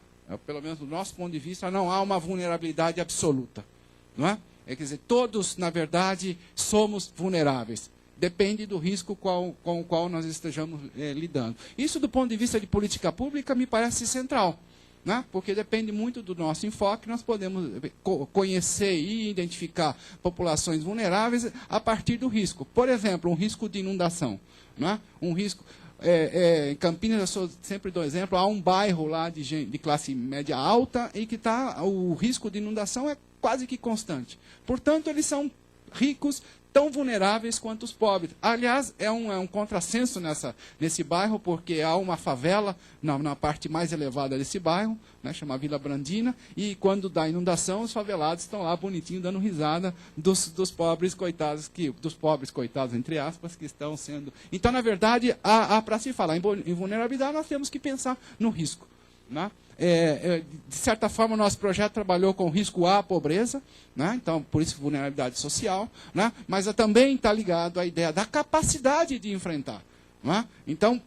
Speaker 2: pelo menos do nosso ponto de vista, não há uma vulnerabilidade absoluta. Não é? Quer dizer, todos, na verdade, somos vulneráveis. Depende do risco com o qual nós estejamos lidando. Isso, do ponto de vista de política pública, me parece central. Né? Porque depende muito do nosso enfoque, nós podemos conhecer e identificar populações vulneráveis a partir do risco. Por exemplo, um risco de inundação. Né? Um risco... em Campinas, eu sempre dou exemplo, há um bairro lá de classe média alta e que o risco de inundação é quase que constante. Portanto, eles são ricos, tão vulneráveis quanto os pobres. Aliás, é um contrassenso nesse bairro, porque há uma favela na parte mais elevada desse bairro, né, chama Vila Brandina, e quando dá inundação, os favelados estão lá bonitinhos, dando risada dos pobres coitados, entre aspas, que estão sendo... Então, na verdade, para se falar em vulnerabilidade, nós temos que pensar no risco. Né? De certa forma, o nosso projeto trabalhou com risco à pobreza, né? Então, por isso, vulnerabilidade social, né? Mas também está ligado à ideia da capacidade de enfrentar. Né? Então,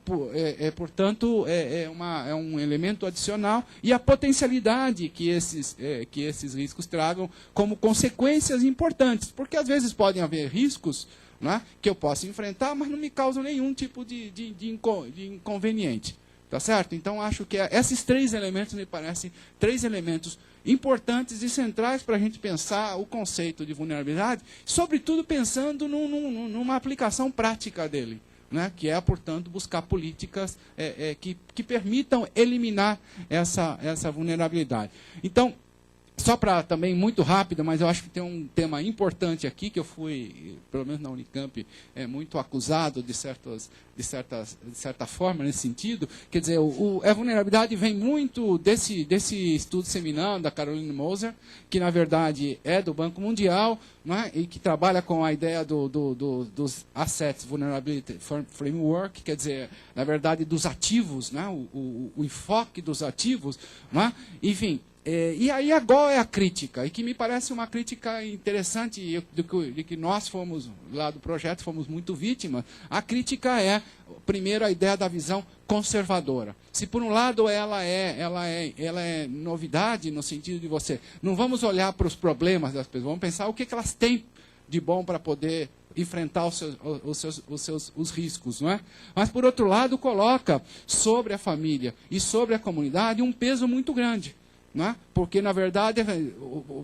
Speaker 2: portanto, é um elemento adicional, e a potencialidade que esses riscos tragam como consequências importantes, porque às vezes podem haver riscos, né, que eu posso enfrentar, mas não me causam nenhum tipo de inconveniente. Tá certo? Então, acho que esses 3 elementos me parecem 3 elementos importantes e centrais para a gente pensar o conceito de vulnerabilidade, sobretudo pensando numa aplicação prática dele, né? Que é, portanto, buscar políticas que permitam eliminar essa vulnerabilidade. Então, só para também, muito rápido, mas eu acho que tem um tema importante aqui, que eu fui, pelo menos na Unicamp, muito acusado de certa forma, nesse sentido. Quer dizer, a vulnerabilidade vem muito desse estudo seminal da Caroline Moser, que, na verdade, é do Banco Mundial, né, e que trabalha com a ideia dos Assets Vulnerability Framework, quer dizer, na verdade, dos ativos, né, o enfoque dos ativos, né, enfim. E aí agora é a crítica, e que me parece uma crítica interessante, de que nós fomos, lá do projeto, fomos muito vítimas. A crítica é, primeiro, a ideia da visão conservadora. Se por um lado ela é novidade, no sentido de você, não vamos olhar para os problemas das pessoas, vamos pensar o que elas têm de bom para poder enfrentar os riscos, não é? Mas, por outro lado, coloca sobre a família e sobre a comunidade um peso muito grande. Não é? Porque, na verdade,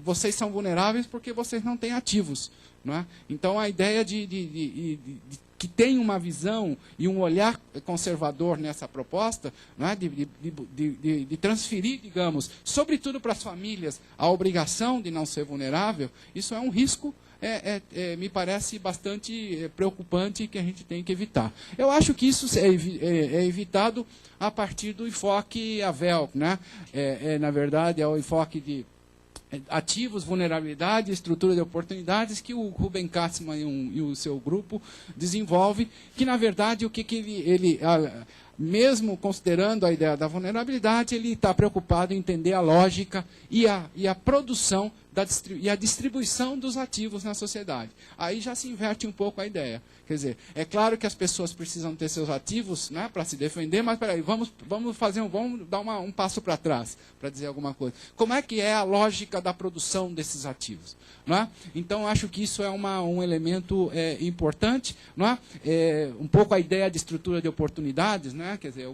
Speaker 2: vocês são vulneráveis porque vocês não têm ativos. Não é? Então, a ideia de que tem uma visão e um olhar conservador nessa proposta, não é? de transferir, digamos, sobretudo para as famílias, a obrigação de não ser vulnerável, isso é um risco, me parece bastante preocupante, que a gente tem que evitar. Eu acho que isso é evitado a partir do enfoque AVEL, né? Na verdade, é o enfoque de ativos, vulnerabilidade, estrutura de oportunidades, que o Ruben Katzmann e o seu grupo desenvolve, que, na verdade, o que ele mesmo considerando a ideia da vulnerabilidade, ele está preocupado em entender a lógica e a produção e a distribuição dos ativos na sociedade. Aí já se inverte um pouco a ideia. Quer dizer, é claro que as pessoas precisam ter seus ativos, né, para se defender, mas peraí, vamos dar um passo para trás, para dizer alguma coisa. Como é que é a lógica da produção desses ativos? Não é? Então, acho que isso é um elemento importante. Não é? Um pouco a ideia de estrutura de oportunidades, né? Quer dizer,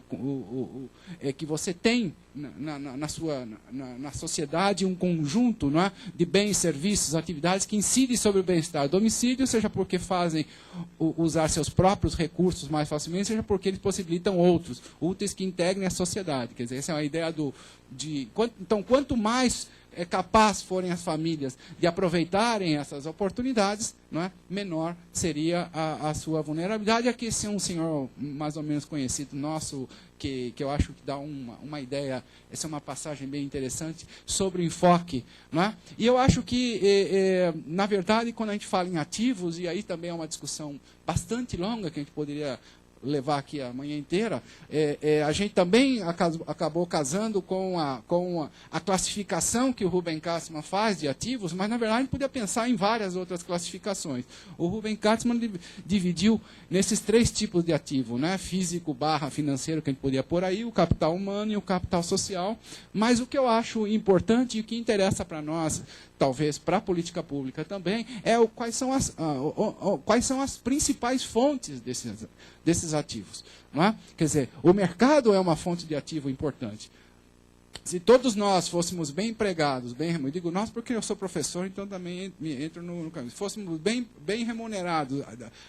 Speaker 2: que você tem na sociedade um conjunto, não é, de bens, serviços, atividades que incidem sobre o bem-estar do domicílio, seja porque fazem usar seus próprios recursos mais facilmente, seja porque eles possibilitam outros, úteis que integrem a sociedade. Quer dizer, essa é uma ideia então, quanto mais capaz forem as famílias de aproveitarem essas oportunidades, não é, menor seria a sua vulnerabilidade. Aqui, esse é um senhor mais ou menos conhecido nosso, que eu acho que dá uma ideia, essa é uma passagem bem interessante, sobre o enfoque. Não é? E eu acho que, na verdade, quando a gente fala em ativos, e aí também é uma discussão bastante longa, que a gente poderia levar aqui a manhã inteira, a gente também acabou casando com a classificação que o Ruben Katzmann faz de ativos, mas, na verdade, a gente podia pensar em várias outras classificações. O Ruben Katzmann dividiu nesses 3 tipos de ativo, né? Físico / financeiro, que a gente podia pôr aí, o capital humano e o capital social. Mas o que eu acho importante e o que interessa para nós, talvez para a política pública também, quais são as principais fontes desses ativos. Não é? Quer dizer, o mercado é uma fonte de ativo importante. Se todos nós fôssemos bem empregados, eu digo nós porque eu sou professor, então também entro no caminho. Se fôssemos bem remunerados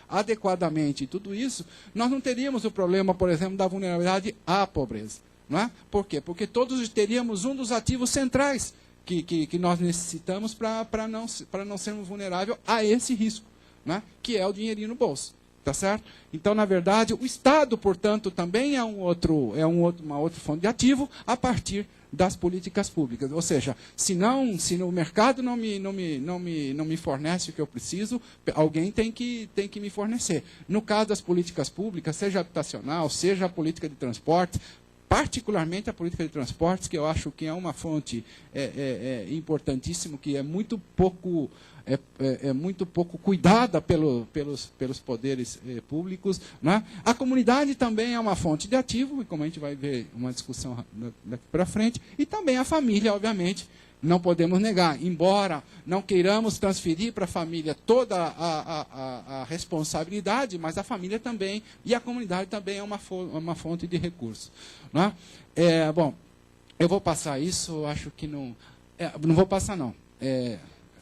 Speaker 2: adequadamente e tudo isso, nós não teríamos o problema, por exemplo, da vulnerabilidade à pobreza. Não é? Por quê? Porque todos teríamos um dos ativos centrais que nós necessitamos para não sermos vulneráveis a esse risco, né? Que é o dinheirinho no bolso. Tá certo? Então, na verdade, o Estado, portanto, também é uma outra fonte de ativo a partir das políticas públicas. Ou seja, se o mercado não me fornece o que eu preciso, alguém tem que me fornecer. No caso das políticas públicas, seja habitacional, seja a política de transporte, particularmente a política de transportes, que eu acho que é uma fonte importantíssima, que é muito pouco cuidada pelos poderes públicos. Né? A comunidade também é uma fonte de ativo, e como a gente vai ver uma discussão daqui para frente, e também a família, obviamente, não podemos negar, embora não queiramos transferir para a família toda a responsabilidade, mas a família também e a comunidade também é uma fonte de recursos. Não é? Bom, eu vou passar isso, acho que não... não vou passar, não.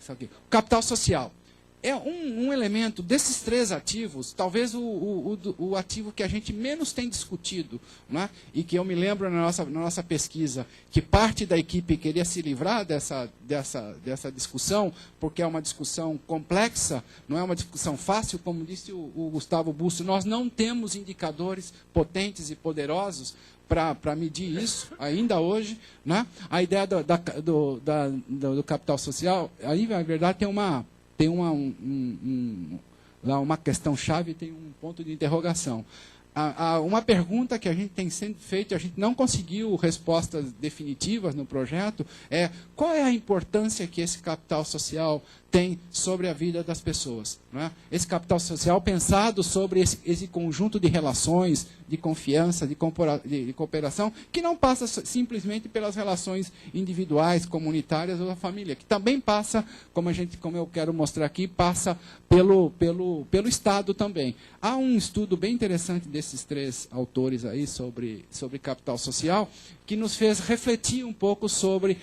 Speaker 2: Isso aqui. O capital social. é um elemento desses 3 ativos, talvez o ativo que a gente menos tem discutido, né? E que eu me lembro na nossa pesquisa, que parte da equipe queria se livrar dessa discussão, porque é uma discussão complexa, não é uma discussão fácil, como disse o Gustavo Busto, nós não temos indicadores potentes e poderosos para medir isso, ainda hoje, né? A ideia do capital social, aí, na verdade, tem uma questão-chave, tem um ponto de interrogação. Uma pergunta que a gente tem sempre feito, a gente não conseguiu respostas definitivas no projeto, é qual é a importância que esse capital social tem sobre a vida das pessoas. Não é? Esse capital social pensado sobre esse conjunto de relações, de confiança, de cooperação, que não passa simplesmente pelas relações individuais, comunitárias ou da família, que também passa, como eu quero mostrar aqui, passa pelo Estado também. Há um estudo bem interessante desses 3 autores aí sobre capital social, que nos fez refletir um pouco sobre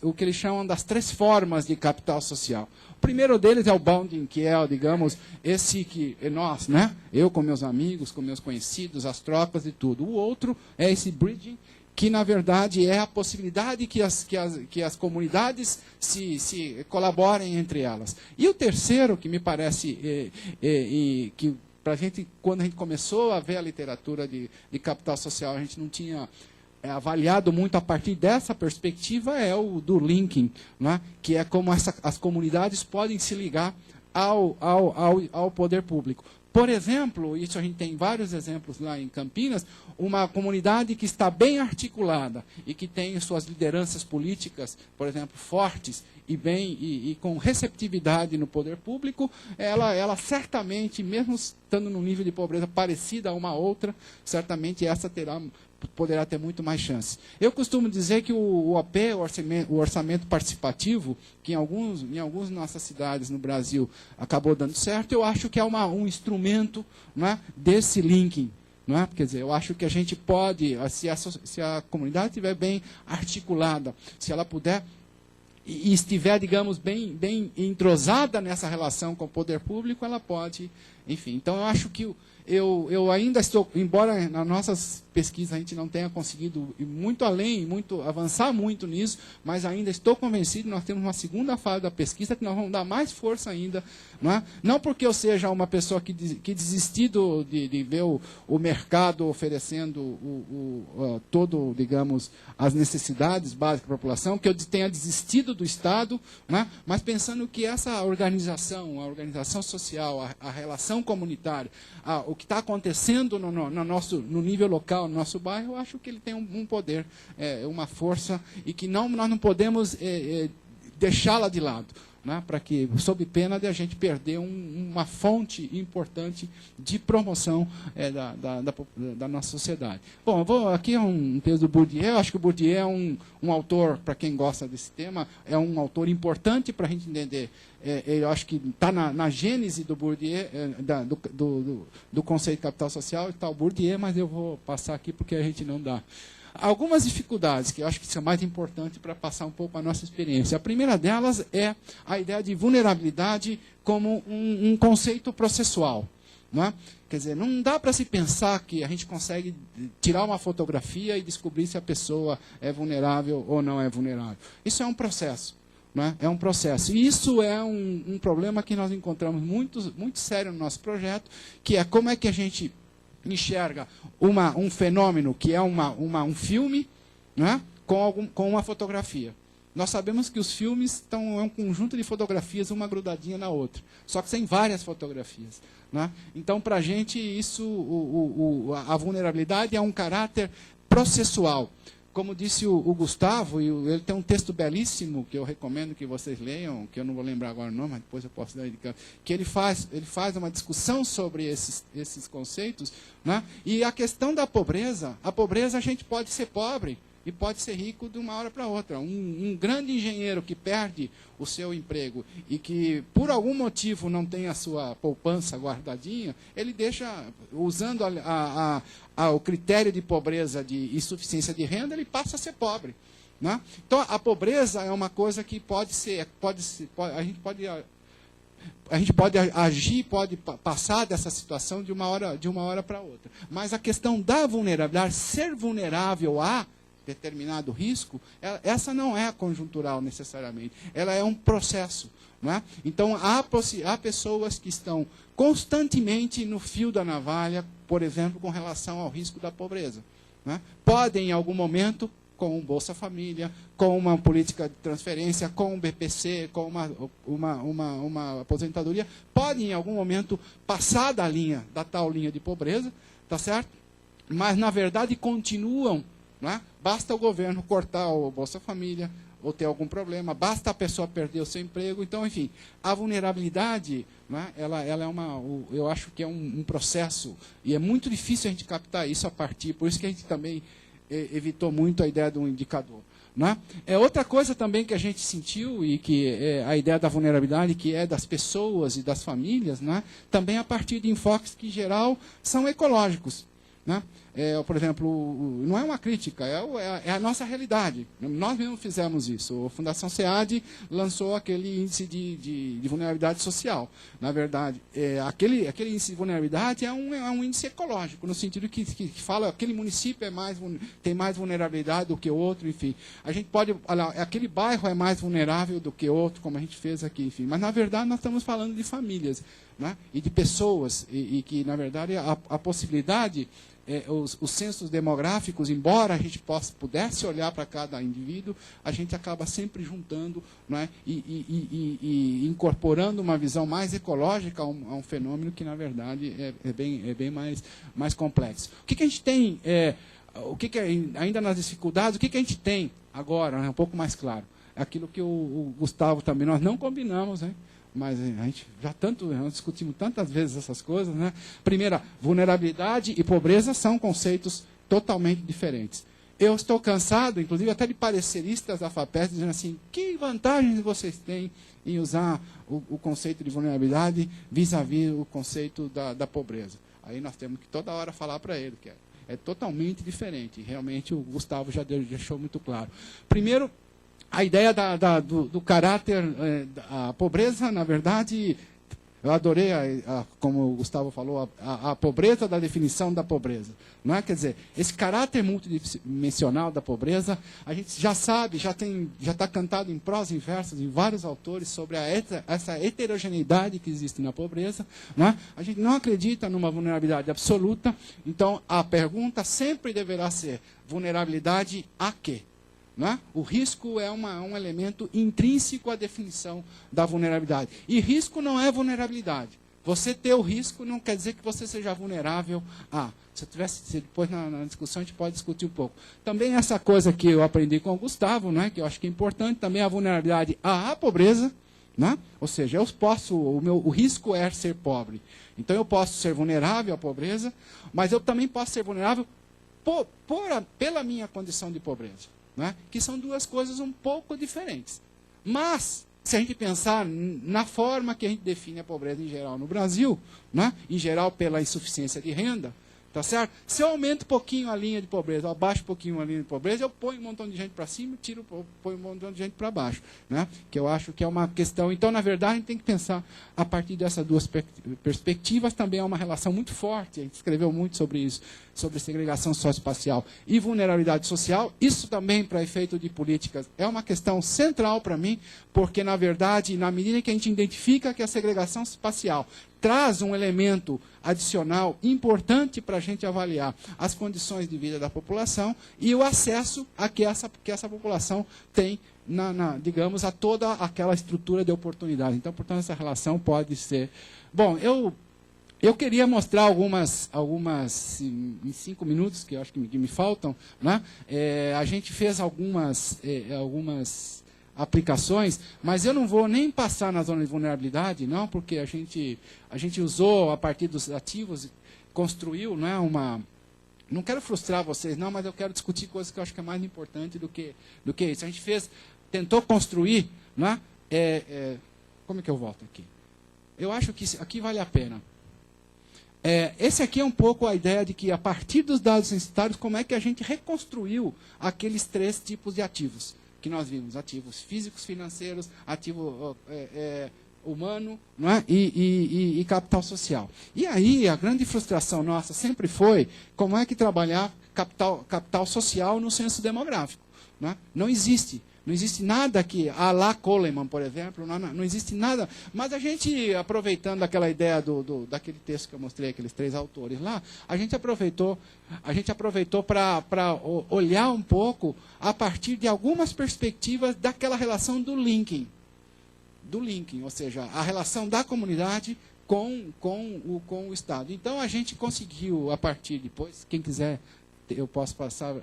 Speaker 2: o que eles chamam das 3 formas de capital social. O primeiro deles é o bounding, que é, digamos, esse que nós, né? Eu com meus amigos, com meus conhecidos, as trocas e tudo. O outro é esse bridging, que na verdade é a possibilidade que as comunidades se colaborem entre elas. E o terceiro, que me parece que para a gente, quando a gente começou a ver a literatura de capital social, a gente não tinha avaliado muito a partir dessa perspectiva, é o do linking, né? Que é como as comunidades podem se ligar ao poder público. Por exemplo, isso a gente tem vários exemplos lá em Campinas, uma comunidade que está bem articulada e que tem suas lideranças políticas, por exemplo, fortes e com receptividade no poder público, ela certamente, mesmo estando num nível de pobreza parecida a uma outra, certamente essa poderá ter muito mais chance. Eu costumo dizer que o OP, o orçamento participativo, que em algumas nossas cidades no Brasil acabou dando certo, eu acho que é um instrumento, não é, desse linking. Não é? Quer dizer, eu acho que a gente pode, se a comunidade estiver bem articulada, se ela puder e estiver, digamos, bem entrosada nessa relação com o poder público, ela pode, enfim. Então, eu acho que eu ainda estou, embora nas nossas pesquisas a gente não tenha conseguido ir muito além, avançar muito nisso, mas ainda estou convencido que nós temos uma segunda fase da pesquisa que nós vamos dar mais força ainda. Não é? Não porque eu seja uma pessoa que desistiu de ver o mercado oferecendo todo, digamos, as necessidades básicas da população, que eu tenha desistido do Estado, não é? Mas pensando que essa organização, a organização social, a relação comunitária, o que está acontecendo no nível local, no nosso bairro, eu acho que ele tem um poder, uma força, e que nós não podemos deixá-la de lado, né, para que, sob pena de a gente perder uma fonte importante de promoção da nossa sociedade. Bom, aqui é um texto do Bourdieu. Eu acho que o Bourdieu é um autor, para quem gosta desse tema, é um autor importante para a gente entender. Eu acho que está na gênese do Bourdieu, do conceito de capital social, está o Bourdieu, mas eu vou passar aqui porque a gente não dá. Algumas dificuldades que eu acho que são mais importantes para passar um pouco a nossa experiência. A primeira delas é a ideia de vulnerabilidade como um conceito processual. Não é? Quer dizer, não dá para se pensar que a gente consegue tirar uma fotografia e descobrir se a pessoa é vulnerável ou não é vulnerável. Isso é um processo. Não é? É um processo. E isso é um problema que nós encontramos muito sério no nosso projeto, que é como é que a gente enxerga um fenômeno que é um filme, né, com uma fotografia. Nós sabemos que os filmes é um conjunto de fotografias, uma grudadinha na outra, só que sem várias fotografias. Né? Então, para a gente, a vulnerabilidade é um caráter processual. Como disse o Gustavo, ele tem um texto belíssimo, que eu recomendo que vocês leiam, que eu não vou lembrar agora o nome, mas depois eu posso dar indicando, que ele faz uma discussão sobre esses conceitos. Né? E a questão da pobreza, a gente pode ser pobre e pode ser rico de uma hora para outra. Um grande engenheiro que perde o seu emprego e que, por algum motivo, não tem a sua poupança guardadinha, ele deixa, usando o critério de pobreza de insuficiência de renda, ele passa a ser pobre. Né? Então, a pobreza é uma coisa que a gente pode
Speaker 6: a gente pode agir, pode passar dessa situação de uma hora para outra. Mas a questão da vulnerabilidade, ser vulnerável a determinado risco, essa não é conjuntural necessariamente. Ela é um processo. Não é? Então, há pessoas que estão constantemente no fio da navalha, por exemplo, com relação ao risco da pobreza. Não é? Podem, em algum momento, com o Bolsa Família, com uma política de transferência, com o BPC, com uma aposentadoria, podem, em algum momento, passar da tal linha de pobreza, tá certo? Mas, na verdade, continuam. Não é? Basta o governo cortar o Bolsa Família, ou ter algum problema, basta a pessoa perder o seu emprego. Então, enfim, a vulnerabilidade, né, ela é eu acho que é um processo, e é muito difícil a gente captar isso a partir, por isso que a gente também evitou muito a ideia de um indicador. Né? É outra coisa também que a gente sentiu, e que é a ideia da vulnerabilidade, que é das pessoas e das famílias, né, também a partir de enfoques que, em geral, são ecológicos. Né? Por exemplo, não é uma crítica, é a nossa realidade. Nós mesmos fizemos isso. A Fundação SEAD lançou aquele índice de vulnerabilidade social. Na verdade, aquele índice de vulnerabilidade é um índice ecológico, no sentido que fala que aquele município tem mais vulnerabilidade do que outro, enfim. A gente pode olhar, aquele bairro é mais vulnerável do que outro, como a gente fez aqui, enfim. Mas, na verdade, nós estamos falando de famílias, né? E de pessoas, e que, na verdade, a possibilidade... os censos demográficos, embora a gente pudesse olhar para cada indivíduo, a gente acaba sempre juntando, não é? e incorporando uma visão mais ecológica a um fenômeno que, na verdade, é bem mais complexo. O que a gente tem, ainda nas dificuldades, o que a gente tem agora, né, um pouco mais claro? É aquilo que o Gustavo também, nós não combinamos, né? Mas a gente já discutimos tantas vezes essas coisas, né? Primeira, vulnerabilidade e pobreza são conceitos totalmente diferentes. Eu estou cansado, inclusive, até de pareceristas da FAPESP dizendo assim, que vantagens vocês têm em usar o conceito de vulnerabilidade vis-à-vis o conceito da pobreza. Aí nós temos que toda hora falar para ele que é totalmente diferente. Realmente o Gustavo já deixou muito claro. Primeiro, a ideia do caráter, a pobreza, na verdade, eu adorei, como o Gustavo falou, a pobreza da definição da pobreza. Não é? Quer dizer, esse caráter multidimensional da pobreza, a gente já sabe, já está cantado em prosa e versos em vários autores sobre essa heterogeneidade que existe na pobreza. Não é? A gente não acredita numa vulnerabilidade absoluta, então a pergunta sempre deverá ser, vulnerabilidade a quê? Não é? O risco é um elemento intrínseco à definição da vulnerabilidade. E risco não é vulnerabilidade. Você ter o risco não quer dizer que você seja vulnerável a. Depois na discussão a gente pode discutir um pouco. Também essa coisa que eu aprendi com o Gustavo, né, que eu acho que é importante, também a vulnerabilidade à pobreza. Né? Ou seja, o risco é ser pobre. Então eu posso ser vulnerável à pobreza, mas eu também posso ser vulnerável pela minha condição de pobreza. Né? Que são duas coisas um pouco diferentes. Mas, se a gente pensar na forma que a gente define a pobreza em geral no Brasil, né? Em geral pela insuficiência de renda, tá certo? Se eu aumento um pouquinho a linha de pobreza, eu abaixo um pouquinho a linha de pobreza, eu ponho um montão de gente para cima, ponho um montão de gente para baixo. Né? Que eu acho que é uma questão... Então, na verdade, a gente tem que pensar a partir dessas duas perspectivas. Também é uma relação muito forte, a gente escreveu muito sobre isso, sobre segregação socioespacial e vulnerabilidade social. Isso também, para efeito de políticas, é uma questão central para mim, porque, na verdade, na medida que a gente identifica que a segregação espacial traz um elemento adicional importante para a gente avaliar as condições de vida da população e o acesso a que essa população tem, digamos, a toda aquela estrutura de oportunidade. Então, portanto, essa relação pode ser... Bom, eu queria mostrar algumas em 5 minutos, que eu acho que me faltam. Né? A gente fez algumas aplicações, mas eu não vou nem passar na zona de vulnerabilidade, não, porque a gente usou, a partir dos ativos, construiu, né, não quero frustrar vocês, não, mas eu quero discutir coisas que eu acho que é mais importante do que isso. A gente tentou construir, né, como é que eu volto aqui? Eu acho que aqui vale a pena. Esse aqui é um pouco a ideia de que, a partir dos dados censitários, como é que a gente reconstruiu aqueles 3 tipos de ativos que nós vimos: ativos físicos, financeiros, ativo humano, não é? E capital social. E aí a grande frustração nossa sempre foi como é que trabalhar capital social no censo demográfico. Não é? Não existe. Não existe nada que, a la Coleman, por exemplo, não existe nada. Mas a gente, aproveitando aquela ideia daquele texto que eu mostrei, aqueles 3 autores lá, a gente aproveitou para olhar um pouco a partir de algumas perspectivas daquela relação do linking, ou seja, a relação da comunidade com o Estado. Então, a gente conseguiu, a partir, depois, quem quiser, eu posso passar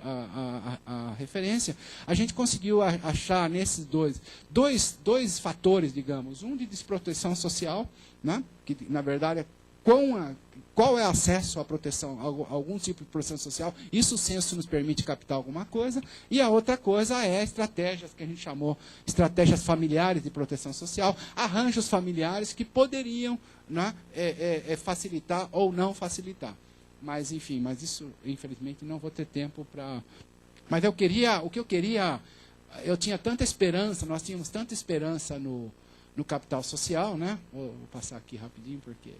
Speaker 6: a referência, a gente conseguiu achar nesses dois fatores, digamos, um de desproteção social, né, que, na verdade, qual é o acesso à proteção, a algum tipo de proteção social, isso o censo nos permite captar alguma coisa, e a outra coisa é estratégias que a gente chamou estratégias familiares de proteção social, arranjos familiares que poderiam, né, facilitar ou não facilitar. Mas, enfim, isso, infelizmente, não vou ter tempo para... Mas o que eu queria, eu tinha tanta esperança, nós tínhamos tanta esperança no capital social, né? Vou passar aqui rapidinho, porque...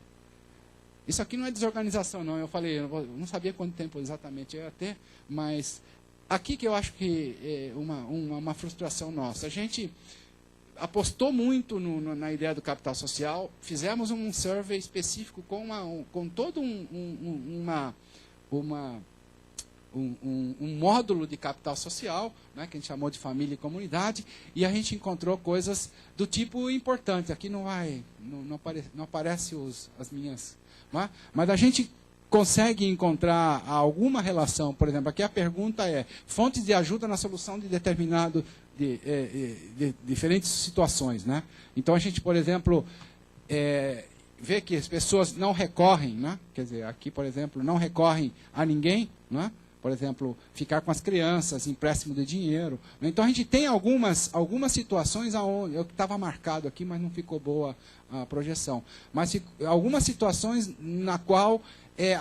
Speaker 6: Isso aqui não é desorganização, não. Eu falei, eu não sabia quanto tempo exatamente eu ia ter, mas aqui que eu acho que é uma frustração nossa. A gente apostou muito na ideia do capital social, fizemos um survey específico com todo um módulo de capital social, né, que a gente chamou de família e comunidade, e a gente encontrou coisas do tipo importante. Aqui não aparece as minhas... Não é? Mas a gente consegue encontrar alguma relação. Por exemplo, aqui a pergunta é fontes de ajuda na solução de diferentes situações, né? Então a gente, por exemplo, vê que as pessoas não recorrem, né? Quer dizer, aqui, por exemplo, não recorrem a ninguém, né? Por exemplo, ficar com as crianças, empréstimo de dinheiro. Então a gente tem algumas situações onde eu estava marcado aqui, mas não ficou boa a projeção. Mas algumas situações na qual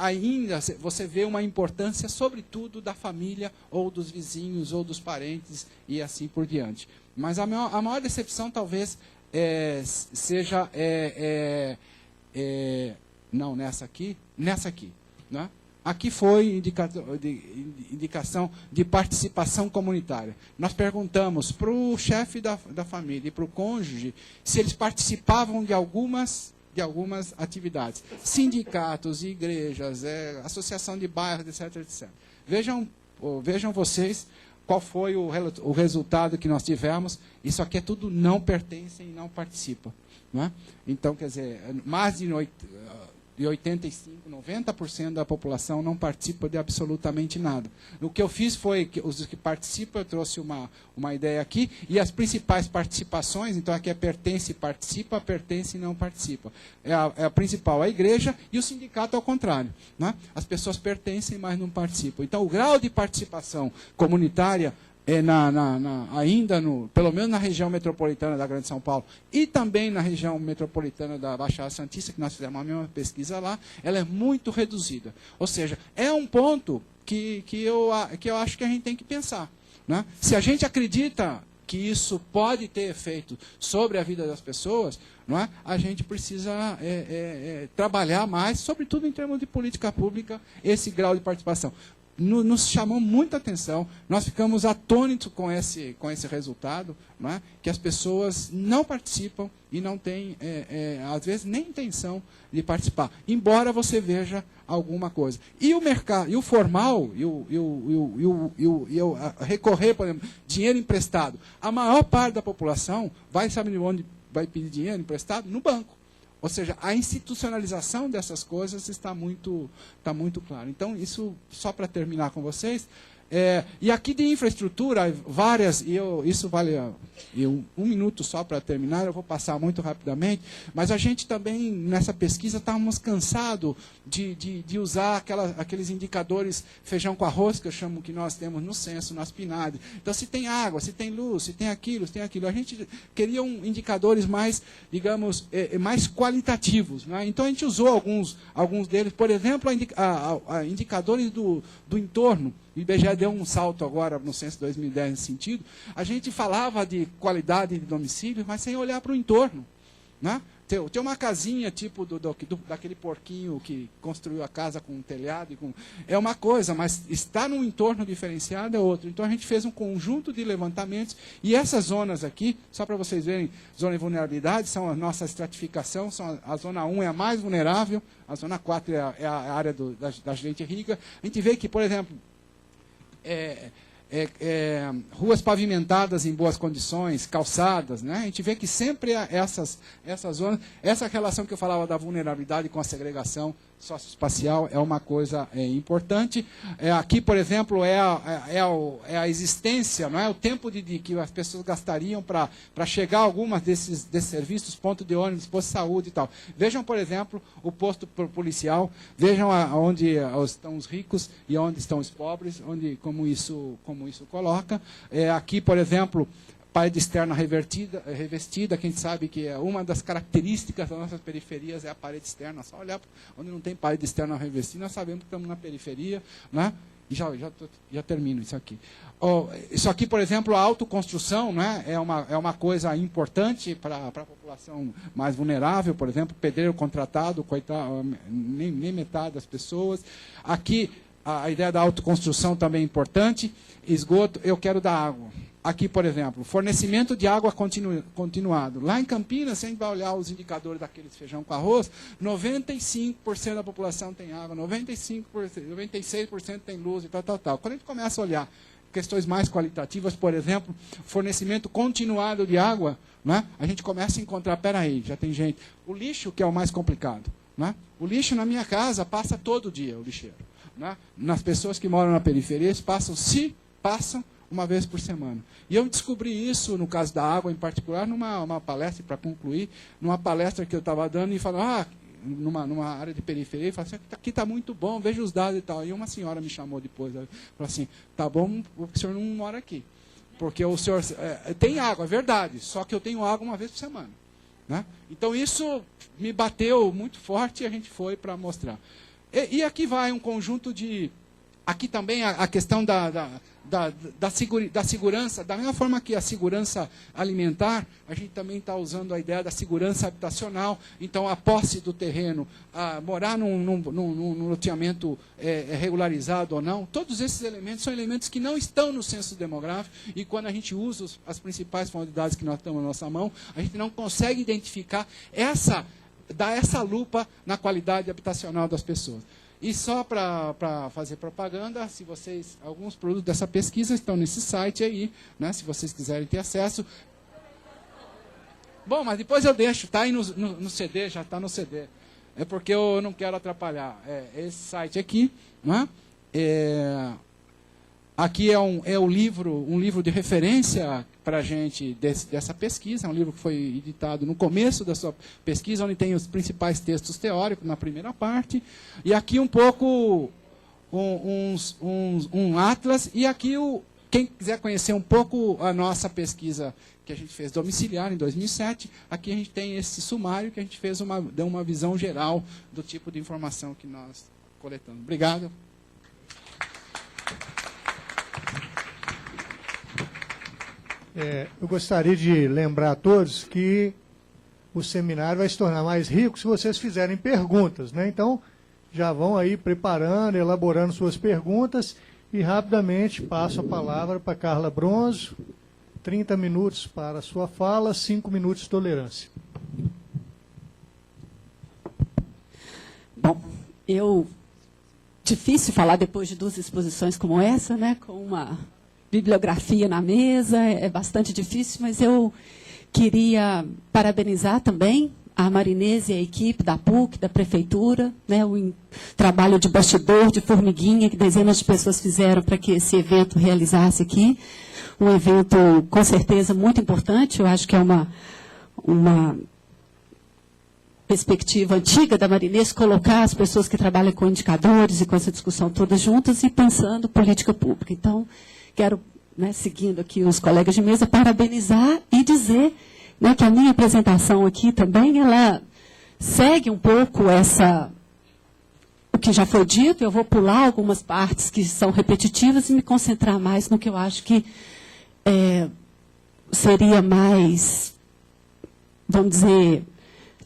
Speaker 6: ainda você vê uma importância, sobretudo, da família, ou dos vizinhos, ou dos parentes, e assim por diante. Mas a maior decepção, talvez, seja... não, nessa aqui. Né? Aqui foi indicação de participação comunitária. Nós perguntamos para o chefe da família e para o cônjuge se eles participavam de algumas atividades. Sindicatos, igrejas, associação de bairros, etc, etc. Vejam vocês qual foi o resultado que nós tivemos. Isso aqui é tudo não pertence e não participa. Não é? Então, quer dizer, mais de 85%, 90% da população não participa de absolutamente nada. O que eu fiz foi, que os que participam, eu trouxe uma ideia aqui, e as principais participações, então aqui é pertence e participa, pertence e não participa. É a principal, a igreja, e o sindicato ao contrário. Né? As pessoas pertencem, mas não participam. Então o grau de participação comunitária ainda, pelo menos na região metropolitana da Grande São Paulo e também na região metropolitana da Baixada Santista, que nós fizemos a mesma pesquisa lá, ela é muito reduzida. Ou seja, é um ponto que eu acho que a gente tem que pensar. Né? Se a gente acredita que isso pode ter efeito sobre a vida das pessoas, não é? A gente precisa trabalhar mais, sobretudo em termos de política pública, esse grau de participação. Nos chamou muita atenção, nós ficamos atônitos com esse resultado, não é? Que as pessoas não participam e não têm, às vezes, nem intenção de participar, embora você veja alguma coisa. E o mercado, e o formal, recorrer, por exemplo, dinheiro emprestado. A maior parte da população sabe de onde vai pedir dinheiro emprestado? No banco. Ou seja, a institucionalização dessas coisas está muito clara. Então, isso, só para terminar com vocês, e aqui de infraestrutura, várias, isso vale um minuto só para terminar, eu vou passar muito rapidamente, mas a gente também, nessa pesquisa, estávamos cansados de usar aqueles indicadores feijão com arroz, que eu chamo que nós temos no censo, nas PNAD. Então, se tem água, se tem luz, se tem aquilo, se tem aquilo. A gente queria indicadores mais, digamos, mais qualitativos. Né? Então, a gente usou alguns deles, por exemplo, indicadores do entorno. O IBGE deu um salto agora no censo 2010 nesse sentido. A gente falava de qualidade de domicílio, mas sem olhar para o entorno. né? Ter uma casinha tipo daquele porquinho que construiu a casa com um telhado. É uma coisa, mas estar num entorno diferenciado é outro. Então a gente fez um conjunto de levantamentos. E essas zonas aqui, só para vocês verem, zona de vulnerabilidade, são a nossa estratificação. A zona 1 é a mais vulnerável, a zona 4 é a área da gente rica. A gente vê que, por exemplo, ruas pavimentadas em boas condições, calçadas, né? A gente vê que sempre essas zonas, essa relação que eu falava da vulnerabilidade com a segregação socioespacial é uma coisa importante. Aqui, por exemplo, é a existência, não é? O tempo que as pessoas gastariam para chegar a algumas desses serviços, ponto de ônibus, posto de saúde e tal. Vejam, por exemplo, o posto policial, vejam onde estão os ricos e onde estão os pobres, como isso coloca. Aqui, por exemplo, parede externa revestida, que a gente sabe que é uma das características das nossas periferias é a parede externa. Só olhar onde não tem parede externa revestida, nós sabemos que estamos na periferia, né? E já termino isso aqui. Isso aqui, por exemplo, a autoconstrução, né? é uma coisa importante para a população mais vulnerável, por exemplo, pedreiro contratado, coitado, nem metade das pessoas. Aqui, a ideia da autoconstrução também é importante. Esgoto, eu quero dar água. Aqui, por exemplo, fornecimento de água continuado. Lá em Campinas, se a gente vai olhar os indicadores daqueles feijão com arroz, 95% da população tem água, 96% tem luz e tal. Quando a gente começa a olhar questões mais qualitativas, por exemplo, fornecimento continuado de água, né, a gente começa a encontrar, peraí, já tem gente. O lixo que é o mais complicado. Né? O lixo na minha casa passa todo dia, o lixeiro. Né? Nas pessoas que moram na periferia, eles passam uma vez por semana. E eu descobri isso, no caso da água em particular, numa palestra, para concluir, numa palestra que eu estava dando, e falando, numa área de periferia, e falou assim, aqui está muito bom, veja os dados e tal. E uma senhora me chamou depois, falou assim, tá bom, o senhor não mora aqui. Porque o senhor tem água, é verdade, só que eu tenho água uma vez por semana. Né? Então isso me bateu muito forte e a gente foi para mostrar. E aqui vai um conjunto de... Aqui também a questão da segurança, da mesma forma que a segurança alimentar, a gente também está usando a ideia da segurança habitacional. Então, a posse do terreno, morar num loteamento regularizado ou não, todos esses elementos são elementos que não estão no censo demográfico, e quando a gente usa as principais modalidades que nós temos na nossa mão, a gente não consegue identificar dar essa lupa na qualidade habitacional das pessoas. E só para fazer propaganda, alguns produtos dessa pesquisa estão nesse site aí, né, se vocês quiserem ter acesso. Bom, mas depois eu deixo, está aí no CD, já está no CD. É porque eu não quero atrapalhar. Esse site aqui, né, aqui é um livro de referência para a gente dessa pesquisa. É um livro que foi editado no começo da sua pesquisa, onde tem os principais textos teóricos na primeira parte. E aqui um pouco um atlas. E aqui, quem quiser conhecer um pouco a nossa pesquisa que a gente fez domiciliar em 2007, aqui a gente tem esse sumário que a gente deu uma visão geral do tipo de informação que nós coletamos. Obrigado.
Speaker 1: Eu gostaria de lembrar a todos que o seminário vai se tornar mais rico se vocês fizerem perguntas, né? Então, já vão aí preparando, elaborando suas perguntas, e rapidamente passo a palavra para Carla Bronzo. 30 minutos para a sua fala, 5 minutos de tolerância.
Speaker 7: Bom, difícil falar depois de 2 exposições como essa, né? Com uma bibliografia na mesa, é bastante difícil, mas eu queria parabenizar também a Marinês e a equipe da PUC, da Prefeitura, né, o trabalho de bastidor, de formiguinha, que dezenas de pessoas fizeram para que esse evento realizasse aqui. Um evento, com certeza, muito importante. Eu acho que é uma perspectiva antiga da Marinês colocar as pessoas que trabalham com indicadores e com essa discussão todas juntas e pensando política pública. Então, quero, né, seguindo aqui os colegas de mesa, parabenizar e dizer, né, que a minha apresentação aqui também, ela segue um pouco o que já foi dito. Eu vou pular algumas partes que são repetitivas e me concentrar mais no que eu acho que seria mais, vamos dizer,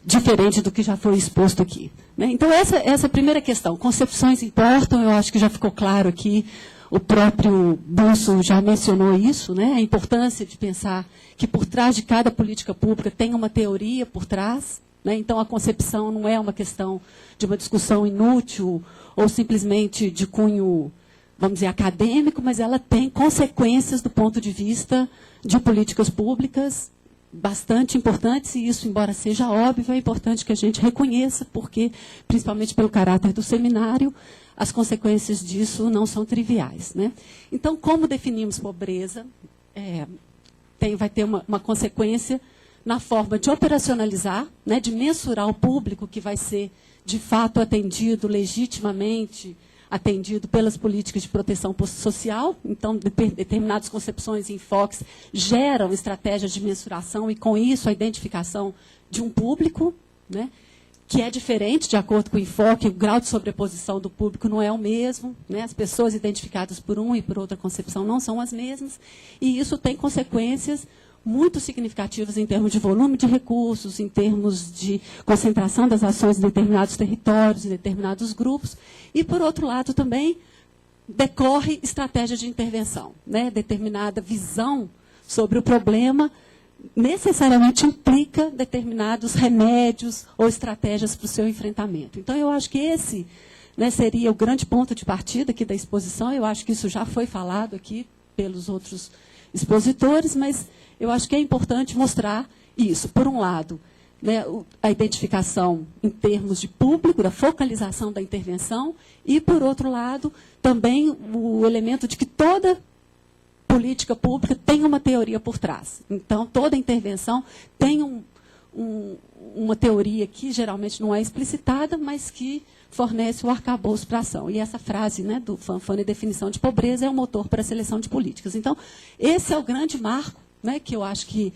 Speaker 7: diferente do que já foi exposto aqui. Né? Então, essa é a primeira questão. Concepções importam, eu acho que já ficou claro aqui, o próprio Bulso já mencionou isso, né? A importância de pensar que por trás de cada política pública tem uma teoria por trás. Né? Então, a concepção não é uma questão de uma discussão inútil ou simplesmente de cunho, vamos dizer, acadêmico, mas ela tem consequências do ponto de vista de políticas públicas bastante importantes, e isso, embora seja óbvio, é importante que a gente reconheça, porque, principalmente pelo caráter do seminário, as consequências disso não são triviais. Né? Então, como definimos pobreza? Vai ter uma consequência na forma de operacionalizar, né, de mensurar o público que vai ser, de fato, atendido legitimamente, atendido pelas políticas de proteção social. Então, determinadas concepções e enfoques geram estratégias de mensuração e, com isso, a identificação de um público, né, que é diferente de acordo com o enfoque, o grau de sobreposição do público não é o mesmo, né, as pessoas identificadas por um e por outra concepção não são as mesmas, e isso tem consequências muito significativas em termos de volume de recursos, em termos de concentração das ações em determinados territórios, em determinados grupos. E, por outro lado, também decorre estratégia de intervenção. Né? Determinada visão sobre o problema necessariamente implica determinados remédios ou estratégias para o seu enfrentamento. Então, eu acho que esse, né, seria o grande ponto de partida aqui da exposição. Eu acho que isso já foi falado aqui pelos outros expositores, mas eu acho que é importante mostrar isso. Por um lado, né, a identificação em termos de público, da focalização da intervenção, e, por outro lado, também o elemento de que toda política pública tem uma teoria por trás. Então, toda intervenção tem uma teoria que geralmente não é explicitada, mas que fornece o arcabouço para a ação. E essa frase, né, do Fanfani, definição de pobreza, é o motor para a seleção de políticas. Então, esse é o grande marco, né, que eu acho que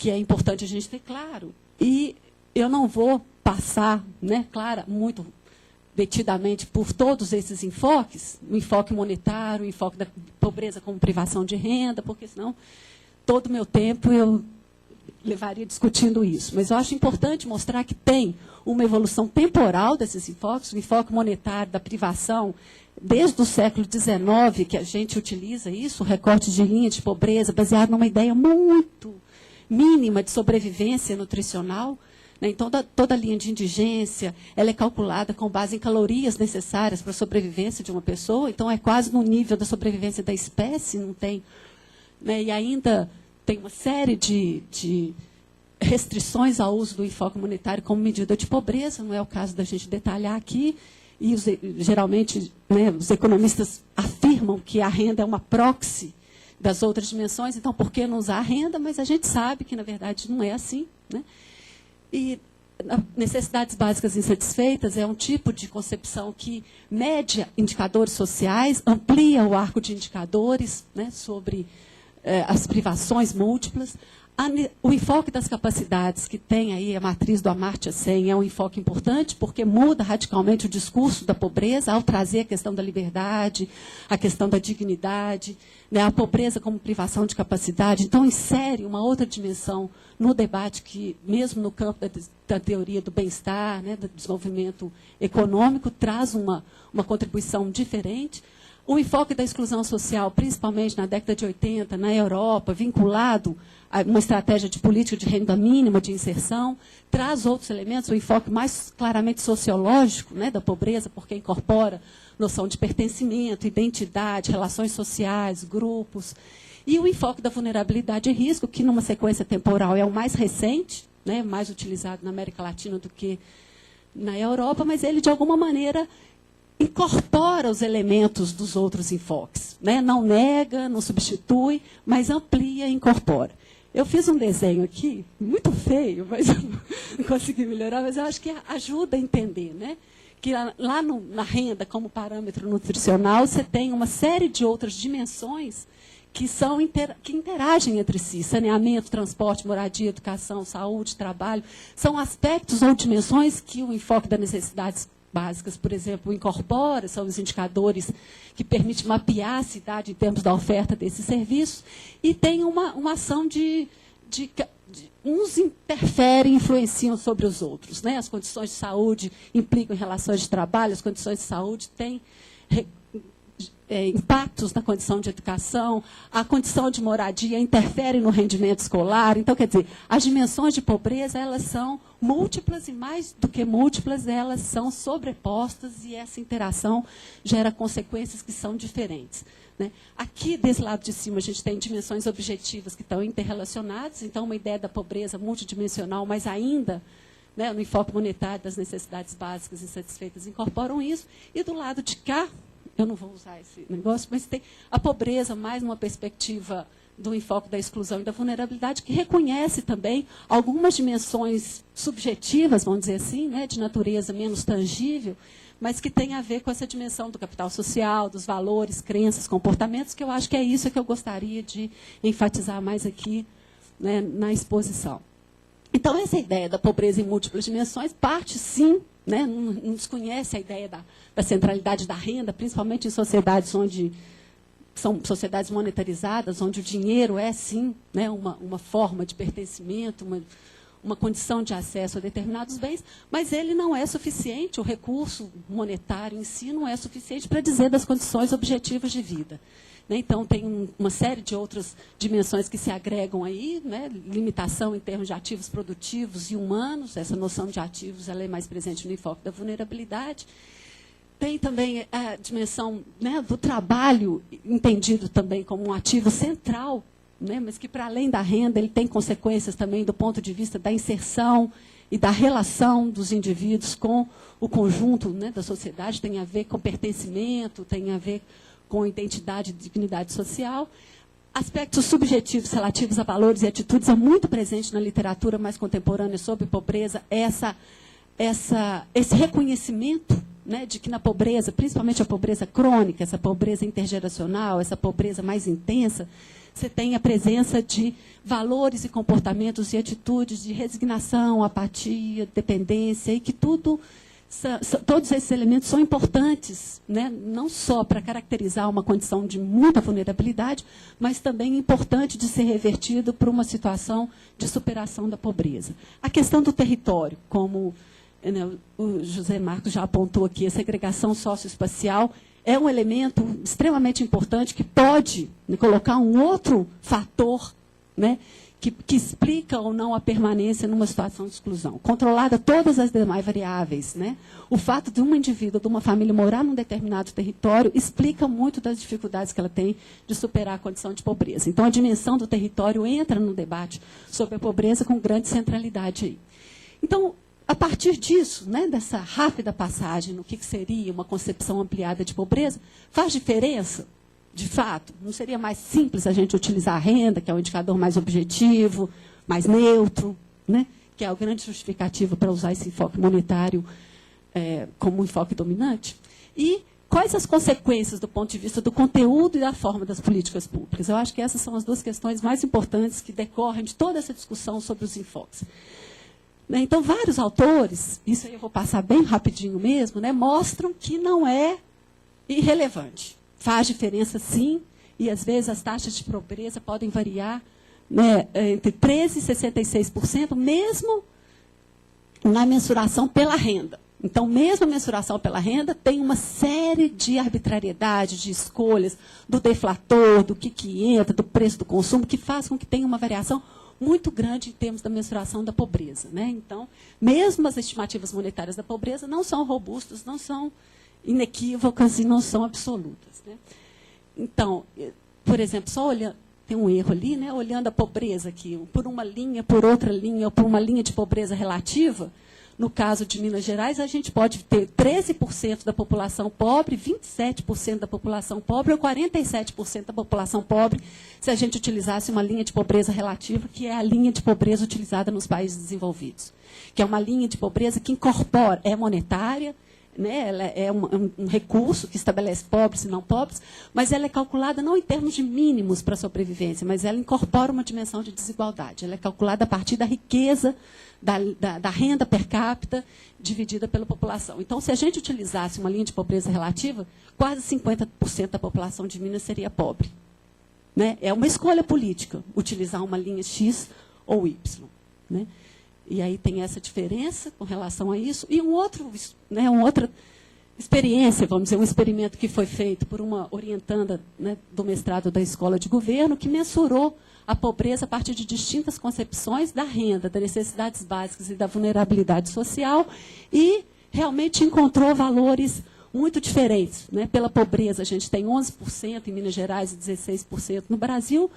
Speaker 7: é importante a gente ter claro. E eu não vou passar, né, muito detidamente por todos esses enfoques, o enfoque monetário, o enfoque da pobreza como privação de renda, porque senão todo o meu tempo eu levaria discutindo isso. Mas eu acho importante mostrar que tem uma evolução temporal desses enfoques, o enfoque monetário da privação, desde o século XIX, que a gente utiliza isso, o recorte de linha de pobreza, baseado numa ideia muito mínima de sobrevivência nutricional. Né? Então, toda a linha de indigência, ela é calculada com base em calorias necessárias para a sobrevivência de uma pessoa, então é quase no nível da sobrevivência da espécie, não tem, né? E ainda tem uma série de restrições ao uso do enfoque monetário como medida de pobreza, não é o caso da gente detalhar aqui, e geralmente, né, os economistas afirmam que a renda é uma proxy das outras dimensões, então por que não usar a renda? Mas a gente sabe que, na verdade, não é assim. Né? E necessidades básicas insatisfeitas é um tipo de concepção que mede indicadores sociais, amplia o arco de indicadores, né, sobre as privações múltiplas. O enfoque das capacidades, que tem aí a matriz do Amartya Sen, é um enfoque importante, porque muda radicalmente o discurso da pobreza, ao trazer a questão da liberdade, a questão da dignidade, né, a pobreza como privação de capacidade. Então, insere uma outra dimensão no debate que, mesmo no campo da teoria do bem-estar, né, do desenvolvimento econômico, traz uma contribuição diferente. O enfoque da exclusão social, principalmente na década de 80, na Europa, vinculado a uma estratégia de política de renda mínima, de inserção, traz outros elementos, o enfoque mais claramente sociológico, né, da pobreza, porque incorpora noção de pertencimento, identidade, relações sociais, grupos, e o enfoque da vulnerabilidade e risco, que numa sequência temporal é o mais recente, né, mais utilizado na América Latina do que na Europa, mas ele, de alguma maneira, incorpora os elementos dos outros enfoques. Né? Não nega, não substitui, mas amplia e incorpora. Eu fiz um desenho aqui, muito feio, mas eu não consegui melhorar, mas eu acho que ajuda a entender. Né? Que lá na renda, como parâmetro nutricional, você tem uma série de outras dimensões que interagem entre si. Saneamento, transporte, moradia, educação, saúde, trabalho. São aspectos ou dimensões que o enfoque das necessidades básicas, por exemplo, incorpora, são os indicadores que permitem mapear a cidade em termos da oferta desses serviços, e tem uma ação de uns interferem, influenciam sobre os outros, né? As condições de saúde implicam em relações de trabalho, as condições de saúde têm impactos na condição de educação, a condição de moradia interfere no rendimento escolar. Então, quer dizer, as dimensões de pobreza, elas são múltiplas e, mais do que múltiplas, elas são sobrepostas e essa interação gera consequências que são diferentes, né? Aqui, desse lado de cima, a gente tem dimensões objetivas que estão interrelacionadas, então, uma ideia da pobreza multidimensional, mas ainda, né, no enfoque monetário das necessidades básicas insatisfeitas incorporam isso, e do lado de cá, eu não vou usar esse negócio, mas tem a pobreza mais numa perspectiva do enfoque da exclusão e da vulnerabilidade, que reconhece também algumas dimensões subjetivas, vamos dizer assim, né, de natureza menos tangível, mas que tem a ver com essa dimensão do capital social, dos valores, crenças, comportamentos, que eu acho que é isso que eu gostaria de enfatizar mais aqui, né, na exposição. Então, essa ideia da pobreza em múltiplas dimensões parte, sim, né, não desconhece a ideia da centralidade da renda, principalmente em sociedades onde são sociedades monetarizadas, onde o dinheiro é, sim, né, uma forma de pertencimento, uma condição de acesso a determinados bens, mas ele não é suficiente, o recurso monetário em si não é suficiente para dizer das condições objetivas de vida. Então, tem uma série de outras dimensões que se agregam aí, né? Limitação em termos de ativos produtivos e humanos, essa noção de ativos ela é mais presente no enfoque da vulnerabilidade. Tem também a dimensão, né, do trabalho, entendido também como um ativo central, né, mas que, para além da renda, ele tem consequências também do ponto de vista da inserção e da relação dos indivíduos com o conjunto, né, da sociedade, tem a ver com pertencimento, tem a ver com identidade e dignidade social. Aspectos subjetivos relativos a valores e atitudes são muito presentes na literatura mais contemporânea sobre pobreza, esse reconhecimento, né, de que na pobreza, principalmente a pobreza crônica, essa pobreza intergeracional, essa pobreza mais intensa, você tem a presença de valores e comportamentos e atitudes de resignação, apatia, dependência, e que todos esses elementos são importantes, né, não só para caracterizar uma condição de muita vulnerabilidade, mas também importante de ser revertido para uma situação de superação da pobreza. A questão do território, como, né, o José Marcos já apontou aqui, a segregação socioespacial é um elemento extremamente importante que pode, né, colocar um outro fator, né, que explica ou não a permanência numa situação de exclusão. Controlada todas as demais variáveis, né? O fato de um indivíduo, de uma família morar num determinado território, explica muito das dificuldades que ela tem de superar a condição de pobreza. Então, a dimensão do território entra no debate sobre a pobreza com grande centralidade aí. Então, a partir disso, né, dessa rápida passagem no que seria uma concepção ampliada de pobreza, faz diferença? De fato, não seria mais simples a gente utilizar a renda, que é o indicador mais objetivo, mais neutro, né, que é a grande justificativa para usar esse enfoque monetário como um enfoque dominante? E quais as consequências do ponto de vista do conteúdo e da forma das políticas públicas? Eu acho que essas são as duas questões mais importantes que decorrem de toda essa discussão sobre os enfoques. Então, vários autores, isso aí eu vou passar bem rapidinho mesmo, né, mostram que não é irrelevante. Faz diferença, sim, e às vezes as taxas de pobreza podem variar, né, entre 13% e 66%, mesmo na mensuração pela renda. Então, mesmo a mensuração pela renda tem uma série de arbitrariedades, de escolhas, do deflator, do que entra, do preço do consumo, que faz com que tenha uma variação muito grande em termos da mensuração da pobreza, né? Então, mesmo as estimativas monetárias da pobreza não são robustas, não são inequívocas e não são absolutas, né? Então, por exemplo, só olhando, tem um erro ali, né? Olhando a pobreza aqui, por uma linha, por outra linha, ou por uma linha de pobreza relativa, no caso de Minas Gerais, a gente pode ter 13% da população pobre, 27% da população pobre ou 47% da população pobre, se a gente utilizasse uma linha de pobreza relativa, que é a linha de pobreza utilizada nos países desenvolvidos, que é uma linha de pobreza que incorpora, é monetária, né, ela é um recurso que estabelece pobres e não pobres, mas ela é calculada não em termos de mínimos para a sobrevivência, mas ela incorpora uma dimensão de desigualdade. Ela é calculada a partir da riqueza, da renda per capita dividida pela população. Então, se a gente utilizasse uma linha de pobreza relativa, quase 50% da população de Minas seria pobre, né? É uma escolha política utilizar uma linha X ou Y. Né? E aí tem essa diferença com relação a isso. E uma outra experiência, vamos dizer, um experimento que foi feito por uma orientanda, né, do mestrado da Escola de Governo, que mensurou a pobreza a partir de distintas concepções da renda, das necessidades básicas e da vulnerabilidade social, e realmente encontrou valores muito diferentes. Né? Pela pobreza, a gente tem 11% em Minas Gerais e 16% no Brasil.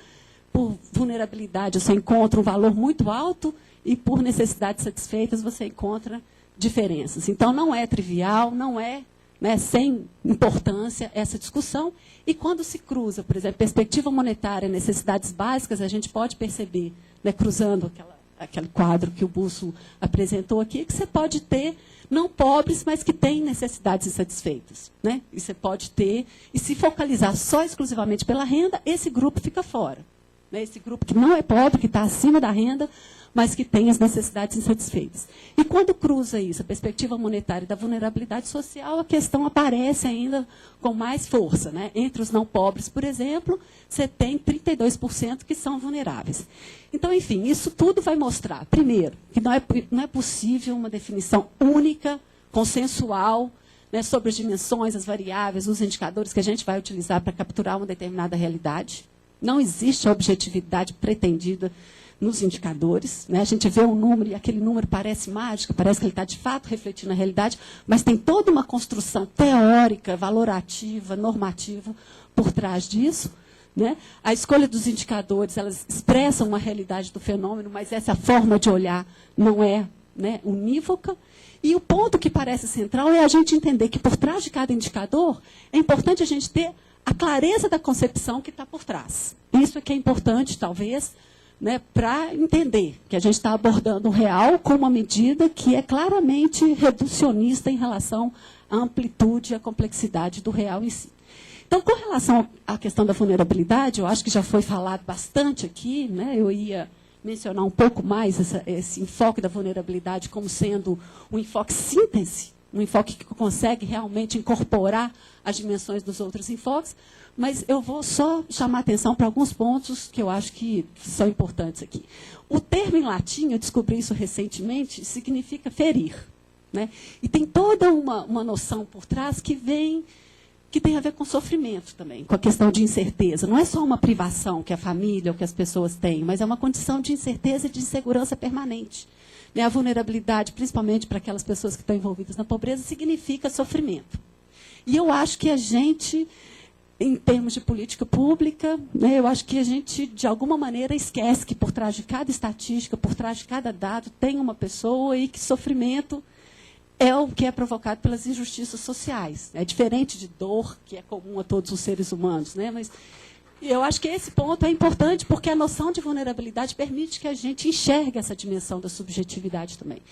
Speaker 7: Por vulnerabilidade, você encontra um valor muito alto, e por necessidades satisfeitas, você encontra diferenças. Então, não é trivial, não é, né, sem importância essa discussão. E quando se cruza, por exemplo, perspectiva monetária, necessidades básicas, a gente pode perceber, né, cruzando aquele quadro que o Busso apresentou aqui, que você pode ter não pobres, mas que têm necessidades insatisfeitas. Né? E você pode ter, e se focalizar só exclusivamente pela renda, esse grupo fica fora. Né? Esse grupo que não é pobre, que está acima da renda, mas que tem as necessidades insatisfeitas. E quando cruza isso, a perspectiva monetária e da vulnerabilidade social, a questão aparece ainda com mais força. Né? Entre os não pobres, por exemplo, você tem 32% que são vulneráveis. Então, enfim, isso tudo vai mostrar, primeiro, que não é possível uma definição única, consensual, né, sobre as dimensões, as variáveis, os indicadores que a gente vai utilizar para capturar uma determinada realidade. Não existe a objetividade pretendida nos indicadores. Né? A gente vê um número e aquele número parece mágico, parece que ele está de fato refletindo a realidade, mas tem toda uma construção teórica, valorativa, normativa por trás disso. Né? A escolha dos indicadores, elas expressam uma realidade do fenômeno, mas essa forma de olhar não é, né, unívoca. E o ponto que parece central é a gente entender que por trás de cada indicador é importante a gente ter a clareza da concepção que está por trás. Isso é que é importante, talvez, né, para entender que a gente está abordando o real com uma medida que é claramente reducionista em relação à amplitude e à complexidade do real em si. Então, com relação à questão da vulnerabilidade, eu acho que já foi falado bastante aqui, né, eu ia mencionar um pouco mais esse enfoque da vulnerabilidade como sendo um enfoque síntese, um enfoque que consegue realmente incorporar as dimensões dos outros enfoques, mas eu vou só chamar a atenção para alguns pontos que eu acho que são importantes aqui. O termo em latim, eu descobri isso recentemente, significa ferir. Né? E tem toda uma noção por trás que tem a ver com sofrimento também, com a questão de incerteza. Não é só uma privação que a família ou que as pessoas têm, mas é uma condição de incerteza e de insegurança permanente. Né? A vulnerabilidade, principalmente para aquelas pessoas que estão envolvidas na pobreza, significa sofrimento. E eu acho que a gente, em termos de política pública, né, eu acho que a gente, de alguma maneira, esquece que por trás de cada estatística, por trás de cada dado, tem uma pessoa e que sofrimento é o que é provocado pelas injustiças sociais. É diferente de dor, que é comum a todos os seres humanos. Né? Mas eu acho que esse ponto é importante, porque a noção de vulnerabilidade permite que a gente enxergue essa dimensão da subjetividade também.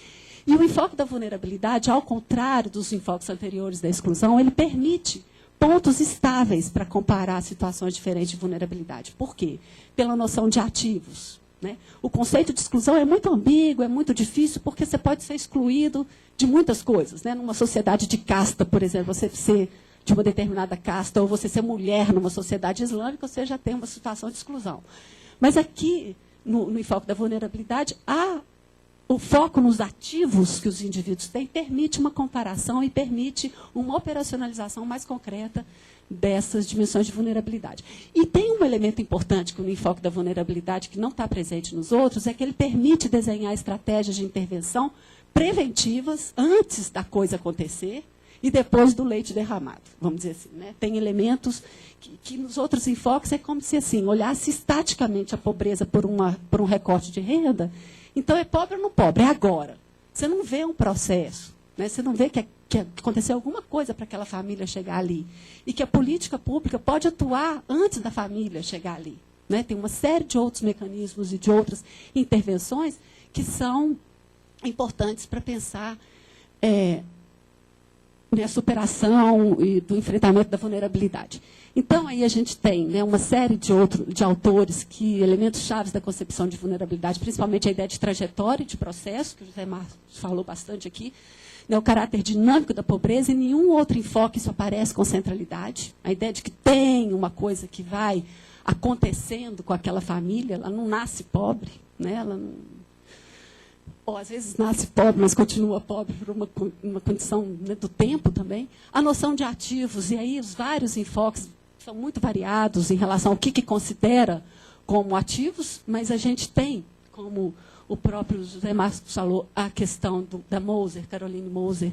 Speaker 7: E o enfoque da vulnerabilidade, ao contrário dos enfoques anteriores da exclusão, ele permite pontos estáveis para comparar situações diferentes de vulnerabilidade. Por quê? Pela noção de ativos. Né? O conceito de exclusão é muito ambíguo, é muito difícil, porque você pode ser excluído de muitas coisas. Né? Numa sociedade de casta, por exemplo, você ser de uma determinada casta, ou você ser mulher numa sociedade islâmica, você já tem uma situação de exclusão. Mas aqui, no enfoque da vulnerabilidade, o foco nos ativos que os indivíduos têm permite uma comparação e permite uma operacionalização mais concreta dessas dimensões de vulnerabilidade. E tem um elemento importante no enfoque da vulnerabilidade que não está presente nos outros, é que ele permite desenhar estratégias de intervenção preventivas antes da coisa acontecer e depois do leite derramado, vamos dizer assim. Né? Tem elementos que nos outros enfoques é como se assim, olhasse estaticamente a pobreza por um recorte de renda. Então, é pobre ou não pobre? É agora. Você não vê um processo. Né? Você não vê que aconteceu alguma coisa para aquela família chegar ali. E que a política pública pode atuar antes da família chegar ali. Né? Tem uma série de outros mecanismos e de outras intervenções que são importantes para pensar a superação e do enfrentamento da vulnerabilidade. Então, aí a gente tem, né, uma série de autores que, elementos chaves da concepção de vulnerabilidade, principalmente a ideia de trajetória e de processo, que o José Marcos falou bastante aqui, né, o caráter dinâmico da pobreza, e nenhum outro enfoque isso aparece com centralidade. A ideia de que tem uma coisa que vai acontecendo com aquela família, ela não nasce pobre, né? Ela não, ou às vezes nasce pobre, mas continua pobre por uma condição, né, do tempo também. A noção de ativos, e aí os vários enfoques são muito variados em relação ao que considera como ativos, mas a gente tem, como o próprio José Marcos falou, a questão da Moser, Caroline Moser,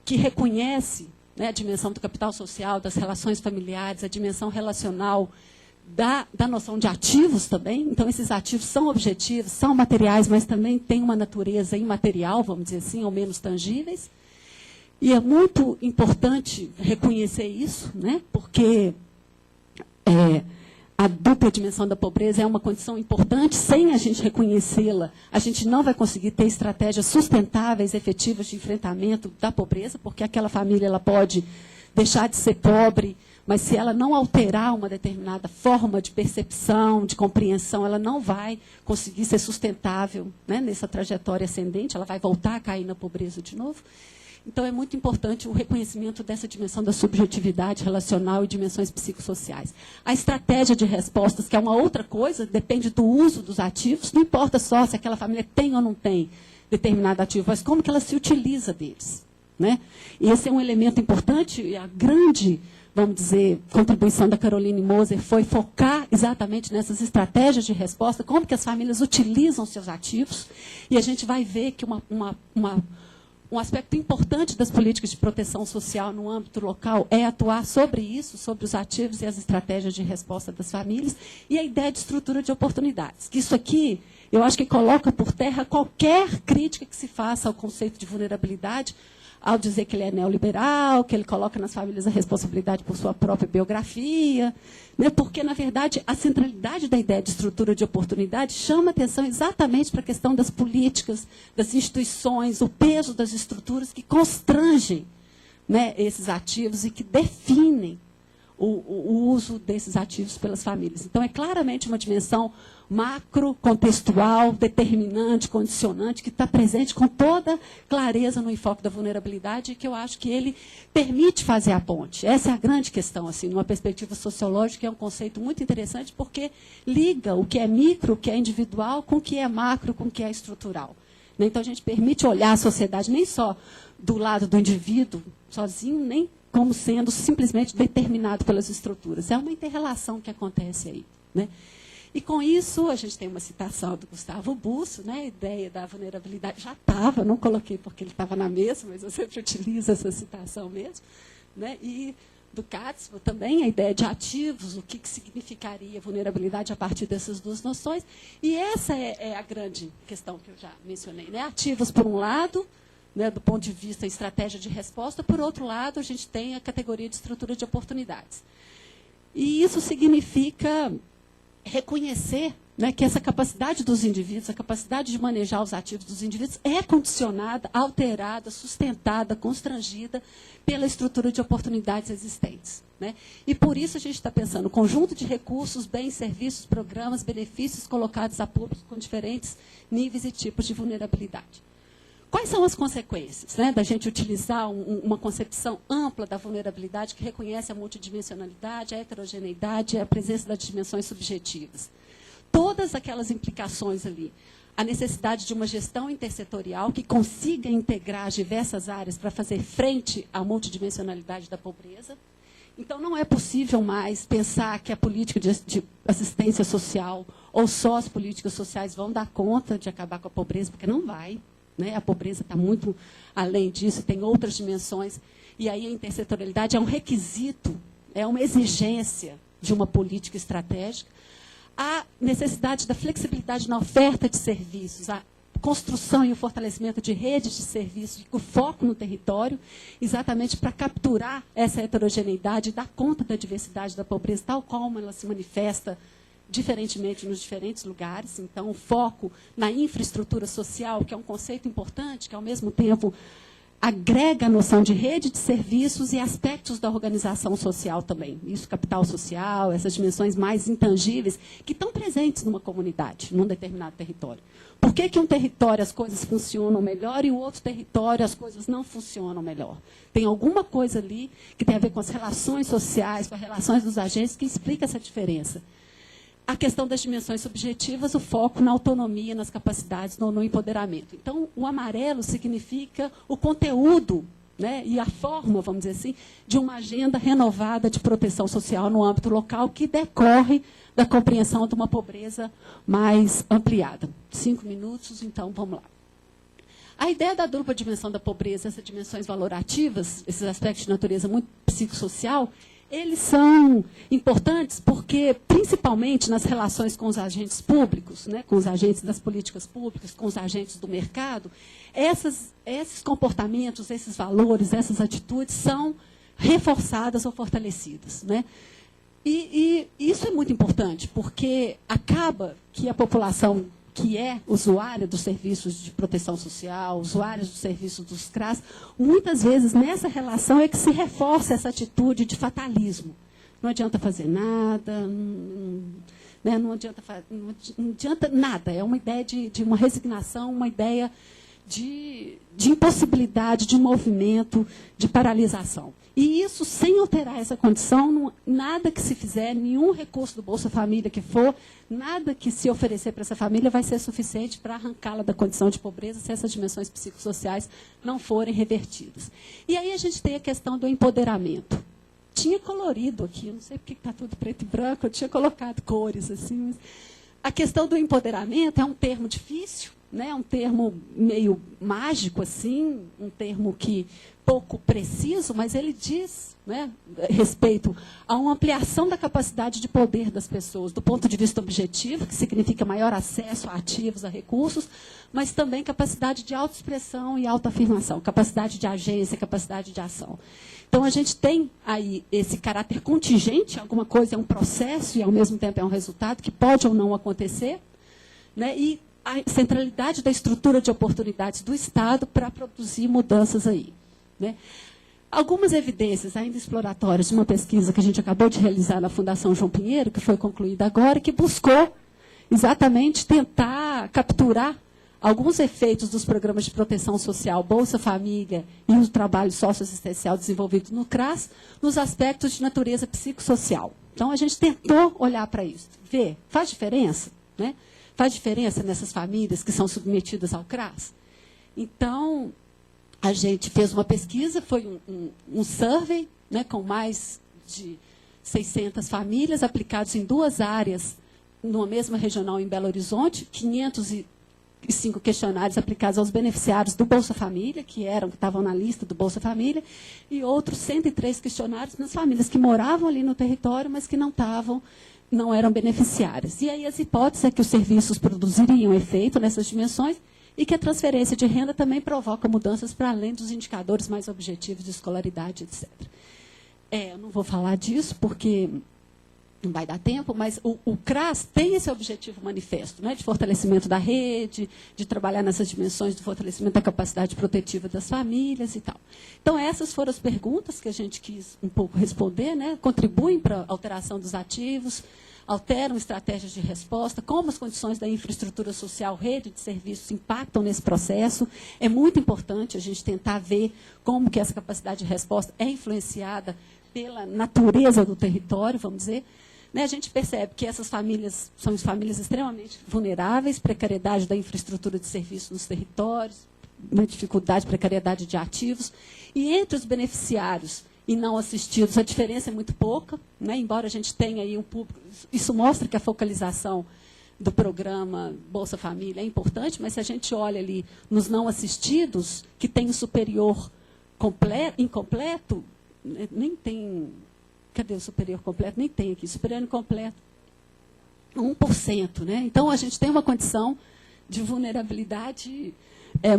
Speaker 7: que reconhece, né, a dimensão do capital social, das relações familiares, a dimensão relacional da noção de ativos também. Então, esses ativos são objetivos, são materiais, mas também têm uma natureza imaterial, vamos dizer assim, ou menos tangíveis. E é muito importante reconhecer isso, né, porque a dupla dimensão da pobreza é uma condição importante. Sem a gente reconhecê-la, a gente não vai conseguir ter estratégias sustentáveis, efetivas de enfrentamento da pobreza, porque aquela família ela pode deixar de ser pobre, mas se ela não alterar uma determinada forma de percepção, de compreensão, ela não vai conseguir ser sustentável, né, nessa trajetória ascendente, ela vai voltar a cair na pobreza de novo. Então, é muito importante o reconhecimento dessa dimensão da subjetividade relacional e dimensões psicossociais. A estratégia de respostas, que é uma outra coisa, depende do uso dos ativos, não importa só se aquela família tem ou não tem determinado ativo, mas como que ela se utiliza deles, né? E esse é um elemento importante, e a grande, vamos dizer, contribuição da Caroline Moser foi focar exatamente nessas estratégias de resposta, como que as famílias utilizam seus ativos, e a gente vai ver que um aspecto importante das políticas de proteção social no âmbito local é atuar sobre isso, sobre os ativos e as estratégias de resposta das famílias, e a ideia de estrutura de oportunidades. Que isso aqui, eu acho que coloca por terra qualquer crítica que se faça ao conceito de vulnerabilidade, ao dizer que ele é neoliberal, que ele coloca nas famílias a responsabilidade por sua própria biografia, né? Porque, na verdade, a centralidade da ideia de estrutura de oportunidade chama atenção exatamente para a questão das políticas, das instituições, o peso das estruturas que constrangem, né, esses ativos e que definem o uso desses ativos pelas famílias. Então, é claramente uma dimensão macro, contextual, determinante, condicionante, que está presente com toda clareza no enfoque da vulnerabilidade, e que eu acho que ele permite fazer a ponte. Essa é a grande questão, assim, numa perspectiva sociológica, é um conceito muito interessante, porque liga o que é micro, o que é individual, com o que é macro, com o que é estrutural. Então, a gente permite olhar a sociedade nem só do lado do indivíduo, sozinho, nem como sendo simplesmente determinado pelas estruturas. É uma inter-relação que acontece aí, né? E, com isso, a gente tem uma citação do Gustavo Busso, né, a ideia da vulnerabilidade. Já estava, não coloquei porque ele estava na mesa, mas eu sempre utilizo essa citação mesmo, né? E do Katzmann também, a ideia de ativos, o que significaria vulnerabilidade a partir dessas duas noções. E essa é a grande questão que eu já mencionei, né? Ativos, por um lado, né, do ponto de vista estratégia de resposta, por outro lado, a gente tem a categoria de estrutura de oportunidades. E isso significa reconhecer, né, que essa capacidade dos indivíduos, a capacidade de manejar os ativos dos indivíduos é condicionada, alterada, sustentada, constrangida pela estrutura de oportunidades existentes, né? E por isso a gente está pensando no conjunto de recursos, bens, serviços, programas, benefícios colocados a público com diferentes níveis e tipos de vulnerabilidade. Quais são as consequências, né, da gente utilizar uma concepção ampla da vulnerabilidade que reconhece a multidimensionalidade, a heterogeneidade e a presença das dimensões subjetivas? Todas aquelas implicações ali. A necessidade de uma gestão intersetorial que consiga integrar as diversas áreas para fazer frente à multidimensionalidade da pobreza. Então, não é possível mais pensar que a política de assistência social ou só as políticas sociais vão dar conta de acabar com a pobreza, porque não vai. Né? A pobreza está muito além disso, tem outras dimensões. E aí a intersetorialidade é um requisito, é uma exigência de uma política estratégica. A necessidade da flexibilidade na oferta de serviços, a construção e o fortalecimento de redes de serviços, com foco no território, exatamente para capturar essa heterogeneidade e dar conta da diversidade da pobreza, tal como ela se manifesta diferentemente nos diferentes lugares. Então, o foco na infraestrutura social, que é um conceito importante, que, ao mesmo tempo, agrega a noção de rede de serviços e aspectos da organização social também. Isso, capital social, essas dimensões mais intangíveis, que estão presentes numa comunidade, num determinado território. Por que um território as coisas funcionam melhor e o outro território as coisas não funcionam melhor? Tem alguma coisa ali que tem a ver com as relações sociais, com as relações dos agentes, que explica essa diferença. a questão das dimensões subjetivas, o foco na autonomia, nas capacidades, no empoderamento. Então, o amarelo significa o conteúdo, né, e a forma, vamos dizer assim, de uma agenda renovada de proteção social no âmbito local que decorre da compreensão de uma pobreza mais ampliada. 5 minutos, então, vamos lá. A ideia da dupla dimensão da pobreza, essas dimensões valorativas, esses aspectos de natureza muito psicossocial, eles são importantes porque, principalmente nas relações com os agentes públicos, né, com os agentes das políticas públicas, com os agentes do mercado, esses comportamentos, esses valores, essas atitudes são reforçadas ou fortalecidas, né? E isso é muito importante, porque acaba que a população que é usuária dos serviços de proteção social, usuária dos serviços dos CRAS, muitas vezes nessa relação é que se reforça essa atitude de fatalismo. Não adianta fazer nada, né, não adianta nada. É uma ideia de uma resignação, uma ideia de impossibilidade de movimento, de paralisação. E isso, sem alterar essa condição, nada que se fizer, nenhum recurso do Bolsa Família que for, nada que se oferecer para essa família vai ser suficiente para arrancá-la da condição de pobreza se essas dimensões psicossociais não forem revertidas. E aí a gente tem a questão do empoderamento. Tinha colorido aqui, eu não sei porque está tudo preto e branco, eu tinha colocado cores assim. Mas a questão do empoderamento é um termo difícil, né? É um termo meio mágico, assim, um termo que pouco preciso, mas ele diz, né, respeito a uma ampliação da capacidade de poder das pessoas, do ponto de vista objetivo, que significa maior acesso a ativos, a recursos, mas também capacidade de autoexpressão e autoafirmação, capacidade de agência, capacidade de ação. Então, a gente tem aí esse caráter contingente, alguma coisa é um processo e, ao mesmo tempo, é um resultado que pode ou não acontecer, né, e a centralidade da estrutura de oportunidades do Estado para produzir mudanças aí. Né? Algumas evidências ainda exploratórias de uma pesquisa que a gente acabou de realizar na Fundação João Pinheiro, que foi concluída agora, que buscou exatamente tentar capturar alguns efeitos dos programas de proteção social, Bolsa Família e o trabalho socioassistencial desenvolvido no CRAS, nos aspectos de natureza psicossocial. Então, a gente tentou olhar para isso, ver, faz diferença? Né? Faz diferença nessas famílias que são submetidas ao CRAS? Então, a gente fez uma pesquisa, foi um survey, né, com mais de 600 famílias aplicados em 2 áreas, numa mesma regional em Belo Horizonte, 505 questionários aplicados aos beneficiários do Bolsa Família, que estavam na lista do Bolsa Família, e outros 103 questionários nas famílias que moravam ali no território, mas que não eram beneficiárias. E aí as hipóteses é que os serviços produziriam efeito nessas dimensões e que a transferência de renda também provoca mudanças para além dos indicadores mais objetivos de escolaridade, etc. Eu não vou falar disso porque não vai dar tempo, mas o CRAS tem esse objetivo manifesto, né, de fortalecimento da rede, de trabalhar nessas dimensões do fortalecimento da capacidade protetiva das famílias e tal. Então, essas foram as perguntas que a gente quis um pouco responder, né, contribuem para a alteração dos ativos, alteram estratégias de resposta, como as condições da infraestrutura social, rede de serviços impactam nesse processo. É muito importante a gente tentar ver como que essa capacidade de resposta é influenciada pela natureza do território, vamos dizer. Né, a gente percebe que essas famílias são famílias extremamente vulneráveis, precariedade da infraestrutura de serviços nos territórios, uma dificuldade, precariedade de ativos. E entre os beneficiários e não assistidos, a diferença é muito pouca, né? Embora a gente tenha aí um público. Isso mostra que a focalização do programa Bolsa Família é importante, mas se a gente olha ali nos não assistidos, que tem o superior incompleto, nem tem. Cadê o superior completo? Nem tem aqui. Superior incompleto, 1%. Né? Então, a gente tem uma condição de vulnerabilidade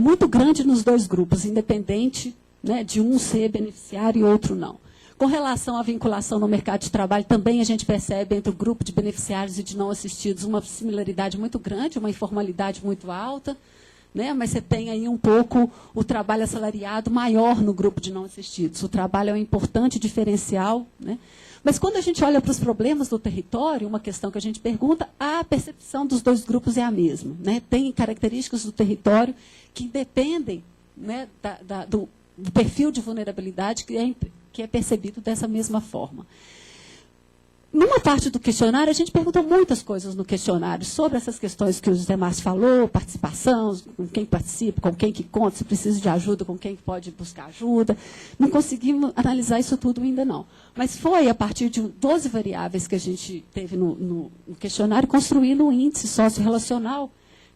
Speaker 7: muito grande nos 2 grupos, independente, né, de um ser beneficiário e outro não. Com relação à vinculação no mercado de trabalho, também a gente percebe entre o grupo de beneficiários e de não assistidos uma similaridade muito grande, uma informalidade muito alta, né, mas você tem aí um pouco o trabalho assalariado maior no grupo de não assistidos. O trabalho é um importante diferencial. Né? Mas quando a gente olha para os problemas do território, uma questão que a gente pergunta, a percepção dos 2 grupos é a mesma. Né? Tem características do território que dependem, né, do perfil de vulnerabilidade que é percebido dessa mesma forma. numa parte do questionário, a gente perguntou muitas coisas no questionário sobre essas questões que o José Márcio falou, participação, com quem participa, com quem que conta, se precisa de ajuda, com quem pode buscar ajuda. Não conseguimos analisar isso tudo ainda não. Mas foi a partir de 12 variáveis que a gente teve no questionário, construindo um índice socio-relacional,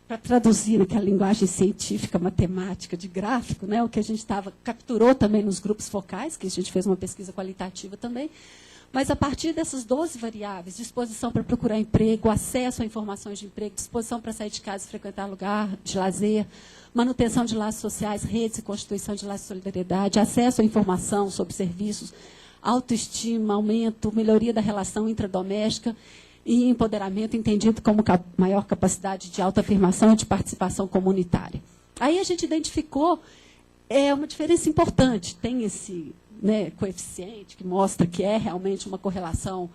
Speaker 7: para traduzir naquela linguagem científica, matemática, de gráfico, né, o que a gente capturou também nos grupos focais, que a gente fez uma pesquisa qualitativa também. Mas, a partir dessas 12 variáveis, disposição para procurar emprego, acesso a informações de emprego, disposição para sair de casa e frequentar lugar de lazer, manutenção de laços sociais, redes e constituição de laços de solidariedade, acesso à informação sobre serviços, autoestima, aumento, melhoria da relação intradoméstica e empoderamento, entendido como maior capacidade de autoafirmação e de participação comunitária. Aí a gente identificou uma diferença importante, tem esse... né, coeficiente, que mostra que é realmente uma correlação,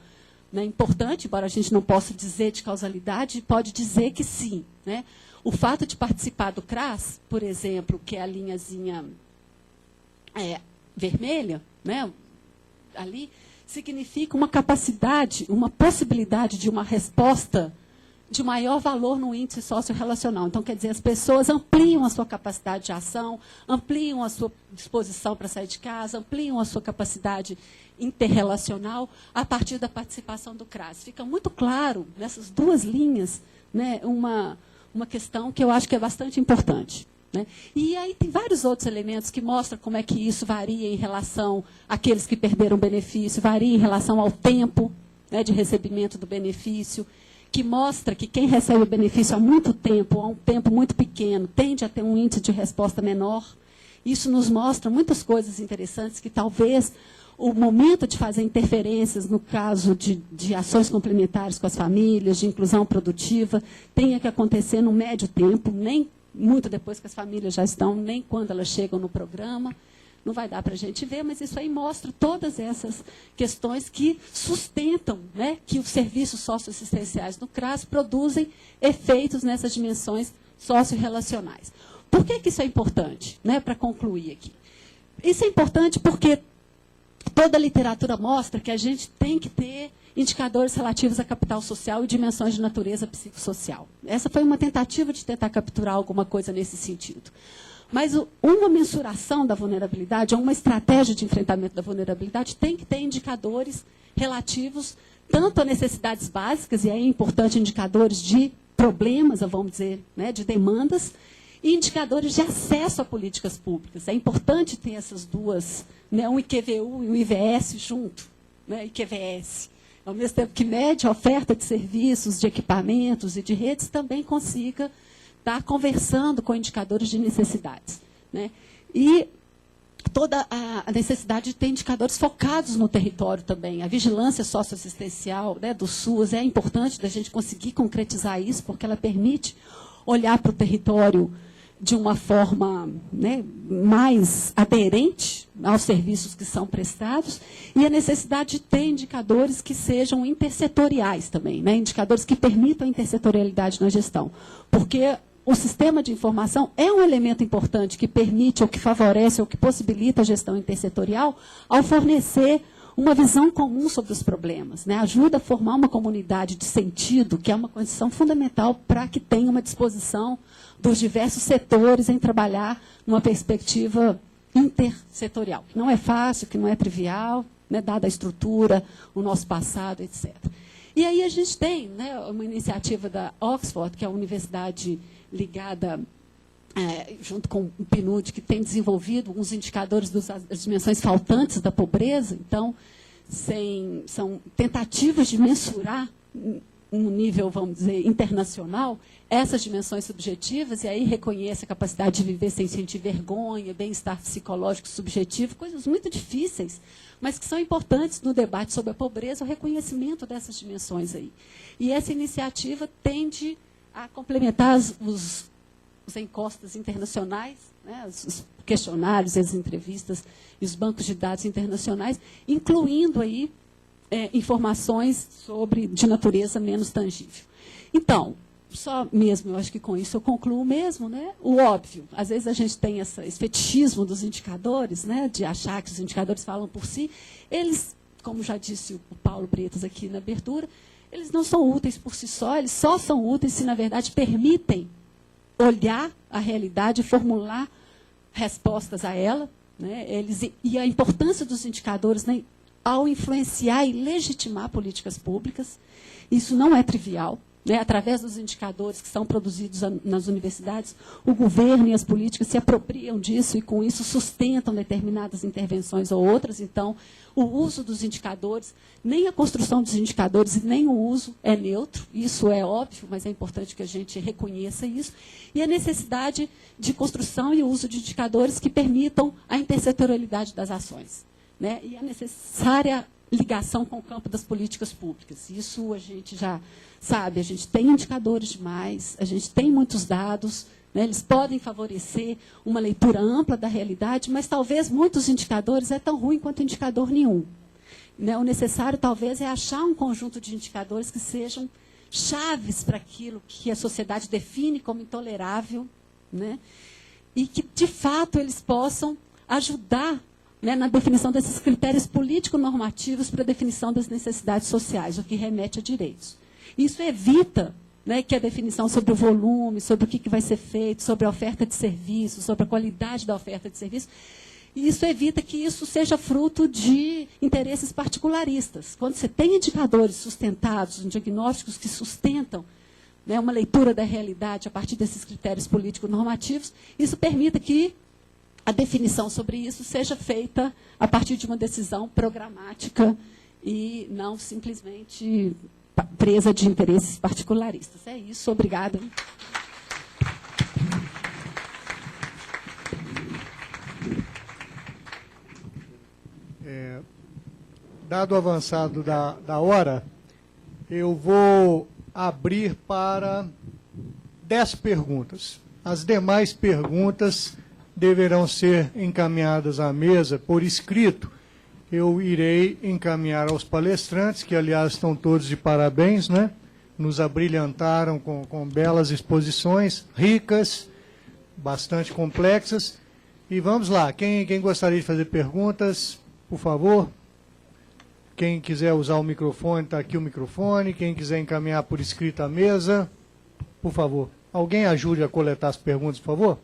Speaker 7: né, importante, embora a gente não possa dizer de causalidade, pode dizer que sim. Né? O fato de participar do CRAS, por exemplo, que é a linhazinha vermelha, né, ali, significa uma capacidade, uma possibilidade de uma resposta de maior valor no índice socio-relacional. Então, quer dizer, as pessoas ampliam a sua capacidade de ação, ampliam a sua disposição para sair de casa, ampliam a sua capacidade interrelacional a partir da participação do CRAS. Fica muito claro, nessas duas linhas, né, uma questão que eu acho que é bastante importante. Né? E aí tem vários outros elementos que mostram como é que isso varia em relação àqueles que perderam o benefício, varia em relação ao tempo, né, de recebimento do benefício, que mostra que quem recebe o benefício há muito tempo, há um tempo muito pequeno, tende a ter um índice de resposta menor. Isso nos mostra muitas coisas interessantes que talvez o momento de fazer interferências, no caso de ações complementares com as famílias, de inclusão produtiva, tenha que acontecer no médio tempo, nem muito depois que as famílias já estão, nem quando elas chegam no programa. Não vai dar para a gente ver, mas isso aí mostra todas essas questões que sustentam, né, que os serviços socioassistenciais no CRAS produzem efeitos nessas dimensões socio-relacionais. Por que isso é importante? Né, para concluir aqui. Isso é importante porque toda a literatura mostra que a gente tem que ter indicadores relativos a capital social e dimensões de natureza psicossocial. Essa foi uma tentativa de tentar capturar alguma coisa nesse sentido. Mas uma mensuração da vulnerabilidade, ou uma estratégia de enfrentamento da vulnerabilidade, tem que ter indicadores relativos tanto a necessidades básicas, e aí é importante indicadores de problemas, vamos dizer, né, de demandas, e indicadores de acesso a políticas públicas. É importante ter essas duas, né, um IQVU e um IVS junto, né, IQVS. Ao mesmo tempo que mede a oferta de serviços, de equipamentos e de redes, também consiga estar conversando com indicadores de necessidades. Né? E toda a necessidade de ter indicadores focados no território também. A vigilância socioassistencial, né, do SUS é importante da gente conseguir concretizar isso, porque ela permite olhar para o território de uma forma, né, mais aderente aos serviços que são prestados, e a necessidade de ter indicadores que sejam intersetoriais também, né, indicadores que permitam a intersetorialidade na gestão. Porque o sistema de informação é um elemento importante que permite, ou que favorece, ou que possibilita a gestão intersetorial ao fornecer uma visão comum sobre os problemas, né? Ajuda a formar uma comunidade de sentido, que é uma condição fundamental para que tenha uma disposição dos diversos setores em trabalhar numa perspectiva intersetorial. Que não é fácil, que não é trivial, né, dada a estrutura, o nosso passado, etc. E aí a gente tem, né, uma iniciativa da Oxford, que é a universidade ligada, junto com o PNUD, que tem desenvolvido alguns indicadores das dimensões faltantes da pobreza. Então, são tentativas de mensurar, um nível, vamos dizer, internacional, essas dimensões subjetivas, e aí reconhece a capacidade de viver sem sentir vergonha, bem-estar psicológico subjetivo, coisas muito difíceis, mas que são importantes no debate sobre a pobreza, o reconhecimento dessas dimensões aí. E essa iniciativa tende a complementar os encostas internacionais, né, os questionários, as entrevistas e os bancos de dados internacionais, incluindo aí informações de natureza menos tangível. Então, só mesmo, eu acho que com isso eu concluo mesmo, né, o óbvio. Às vezes a gente tem esse fetichismo dos indicadores, né, de achar que os indicadores falam por si. Eles como já disse o Paulo Bretas aqui na abertura, eles não são úteis por si só, eles só são úteis se, na verdade, permitem olhar a realidade e formular respostas a ela, né? E a importância dos indicadores, né, ao influenciar e legitimar políticas públicas, isso não é trivial. Né, através dos indicadores que são produzidos nas universidades, o governo e as políticas se apropriam disso e, com isso, sustentam determinadas intervenções ou outras. Então, o uso dos indicadores, nem a construção dos indicadores e nem o uso é neutro. Isso é óbvio, mas é importante que a gente reconheça isso. E a necessidade de construção e uso de indicadores que permitam a intersetorialidade das ações. Né, e a necessária ligação com o campo das políticas públicas. Isso a gente já sabe, a gente tem indicadores demais, a gente tem muitos dados, né, eles podem favorecer uma leitura ampla da realidade, mas talvez muitos indicadores é tão ruim quanto indicador nenhum. Né, o necessário talvez é achar um conjunto de indicadores que sejam chaves para aquilo que a sociedade define como intolerável, né, e que, de fato, eles possam ajudar, né, na definição desses critérios político-normativos para a definição das necessidades sociais, o que remete a direitos. Isso evita, né, que a definição sobre o volume, sobre o que vai ser feito, sobre a oferta de serviço, sobre a qualidade da oferta de serviço, e isso evita que isso seja fruto de interesses particularistas. Quando você tem indicadores sustentados, diagnósticos que sustentam, né, uma leitura da realidade a partir desses critérios político-normativos, isso permite que a definição sobre isso seja feita a partir de uma decisão programática e não simplesmente presa de interesses particularistas. É isso, obrigada.
Speaker 1: Dado o avançado da hora, eu vou abrir para 10 perguntas. As demais perguntas deverão ser encaminhadas à mesa por escrito. Eu irei encaminhar aos palestrantes, que, aliás, estão todos de parabéns, né? Nos abrilhantaram com belas exposições, ricas, bastante complexas. E vamos lá, quem gostaria de fazer perguntas, por favor. Quem quiser usar o microfone, está aqui o microfone. Quem quiser encaminhar por escrito à mesa, por favor. Alguém ajude a coletar as perguntas, por favor?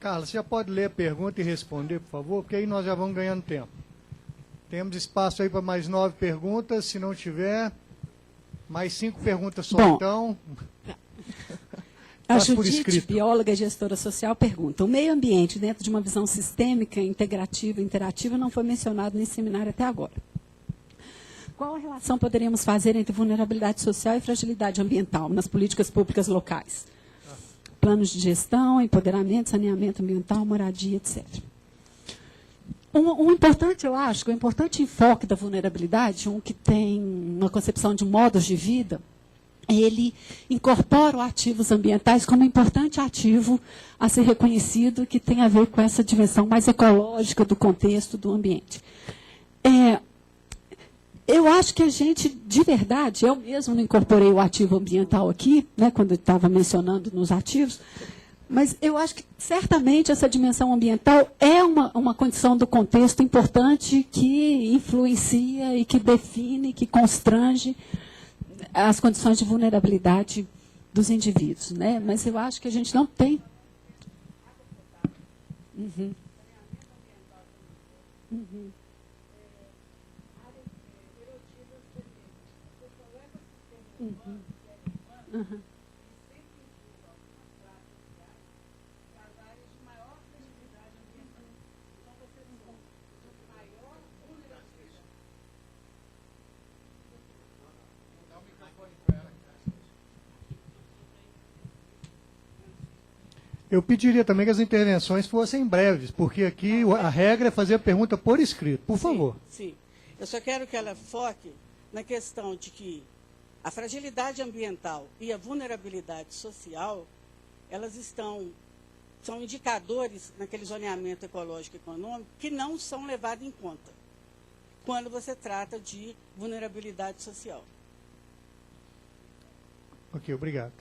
Speaker 1: Carlos, você já pode ler a pergunta e responder, por favor, porque aí nós já vamos ganhando tempo. Temos espaço aí para mais 9 perguntas, se não tiver, mais 5 perguntas só. Bom, então.
Speaker 7: A Judite, bióloga e gestora social, pergunta: o meio ambiente, dentro de uma visão sistêmica, integrativa e interativa, não foi mencionado nesse seminário até agora. Qual a relação poderíamos fazer entre vulnerabilidade social e fragilidade ambiental nas políticas públicas locais? Planos de gestão, empoderamento, saneamento ambiental, moradia, etc. O importante, eu acho, que o importante enfoque da vulnerabilidade, que tem uma concepção de modos de vida, ele incorpora os ativos ambientais como um importante ativo a ser reconhecido, que tem a ver com essa dimensão mais ecológica do contexto do ambiente. Eu acho que a gente, de verdade, eu mesmo não incorporei o ativo ambiental aqui, né, quando eu estava mencionando nos ativos, mas eu acho que certamente essa dimensão ambiental é uma condição do contexto importante que influencia e que define, que constrange as condições de vulnerabilidade dos indivíduos. Né? Mas eu acho que a gente não tem. Uhum. Uhum. Uhum. Uhum.
Speaker 1: Eu pediria também que as intervenções fossem breves, porque aqui a regra é fazer a pergunta por escrito. Por favor.
Speaker 8: Sim. Eu só quero que ela foque na questão de que a fragilidade ambiental e a vulnerabilidade social, elas são indicadores naquele zoneamento ecológico e econômico que não são levados em conta quando você trata de vulnerabilidade social.
Speaker 1: Ok, obrigado.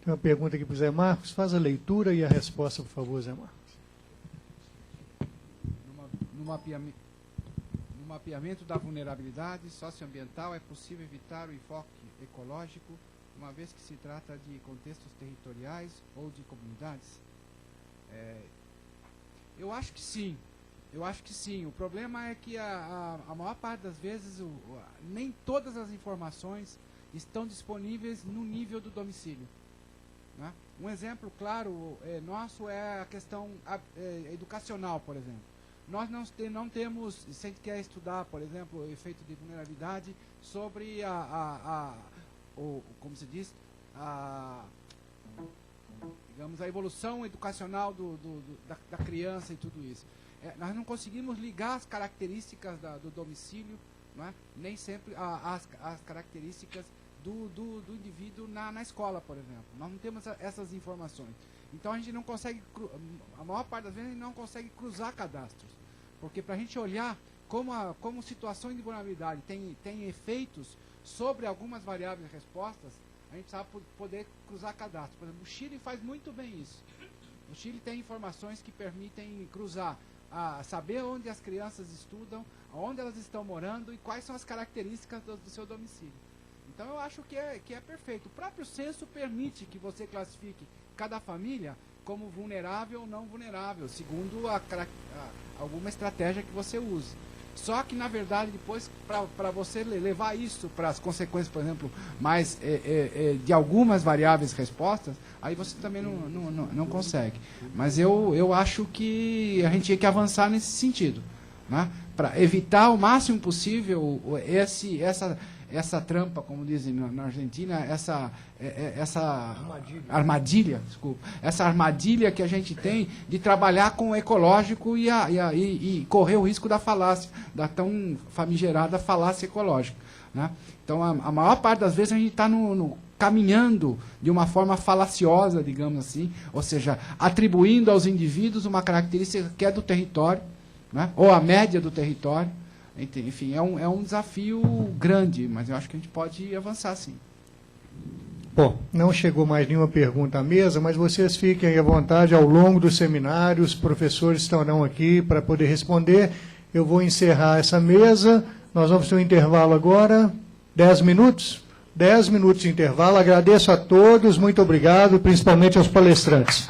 Speaker 1: Tem uma pergunta aqui para o Zé Marcos. Faz a leitura e a resposta, por favor, Zé Marcos.
Speaker 2: No mapeamento da vulnerabilidade socioambiental é possível evitar o enfoque ecológico, uma vez que se trata de contextos territoriais ou de comunidades? Eu acho que sim. Eu acho que sim. O problema é que a maior parte das vezes nem todas as informações estão disponíveis no nível do domicílio. Né? Um exemplo claro nosso é a questão educacional, por exemplo. Nós não temos, se a gente quer estudar, por exemplo, o efeito de vulnerabilidade sobre como se diz, digamos, a evolução educacional da criança e tudo isso. Nós não conseguimos ligar as características do domicílio, não é? Nem sempre as características do indivíduo na escola, por exemplo. Nós não temos essas informações. Então a gente não consegue, a maior parte das vezes a gente não consegue cruzar cadastros. Porque para a gente olhar como situações de vulnerabilidade tem efeitos sobre algumas variáveis de respostas, a gente precisa poder cruzar cadastros. Por exemplo, o Chile faz muito bem isso. O Chile tem informações que permitem cruzar, saber onde as crianças estudam, onde elas estão morando e quais são as características do seu domicílio. Então eu acho que é perfeito. O próprio censo permite que você classifique cada família como vulnerável ou não vulnerável, segundo alguma estratégia que você use. Só que, na verdade, depois, para você levar isso para as consequências, por exemplo, mais de algumas variáveis respostas, aí você também não consegue. Mas eu acho que a gente tinha que avançar nesse sentido, né? Para evitar o máximo possível essa trampa, como dizem na Argentina, essa armadilha, desculpa, essa armadilha que a gente tem de trabalhar com o ecológico e correr o risco da falácia, da tão famigerada falácia ecológica, né? Então, a maior parte das vezes a gente está caminhando de uma forma falaciosa, digamos assim, ou seja, atribuindo aos indivíduos uma característica que é do território, né? Ou a média do território. Enfim, é um desafio grande, mas eu acho que a gente pode avançar, sim.
Speaker 1: Bom, não chegou mais nenhuma pergunta à mesa, mas vocês fiquem à vontade ao longo do seminário, os professores estarão aqui para poder responder. Eu vou encerrar essa mesa, nós vamos ter um intervalo agora, 10 minutos? 10 minutos de intervalo, agradeço a todos, muito obrigado, principalmente aos palestrantes.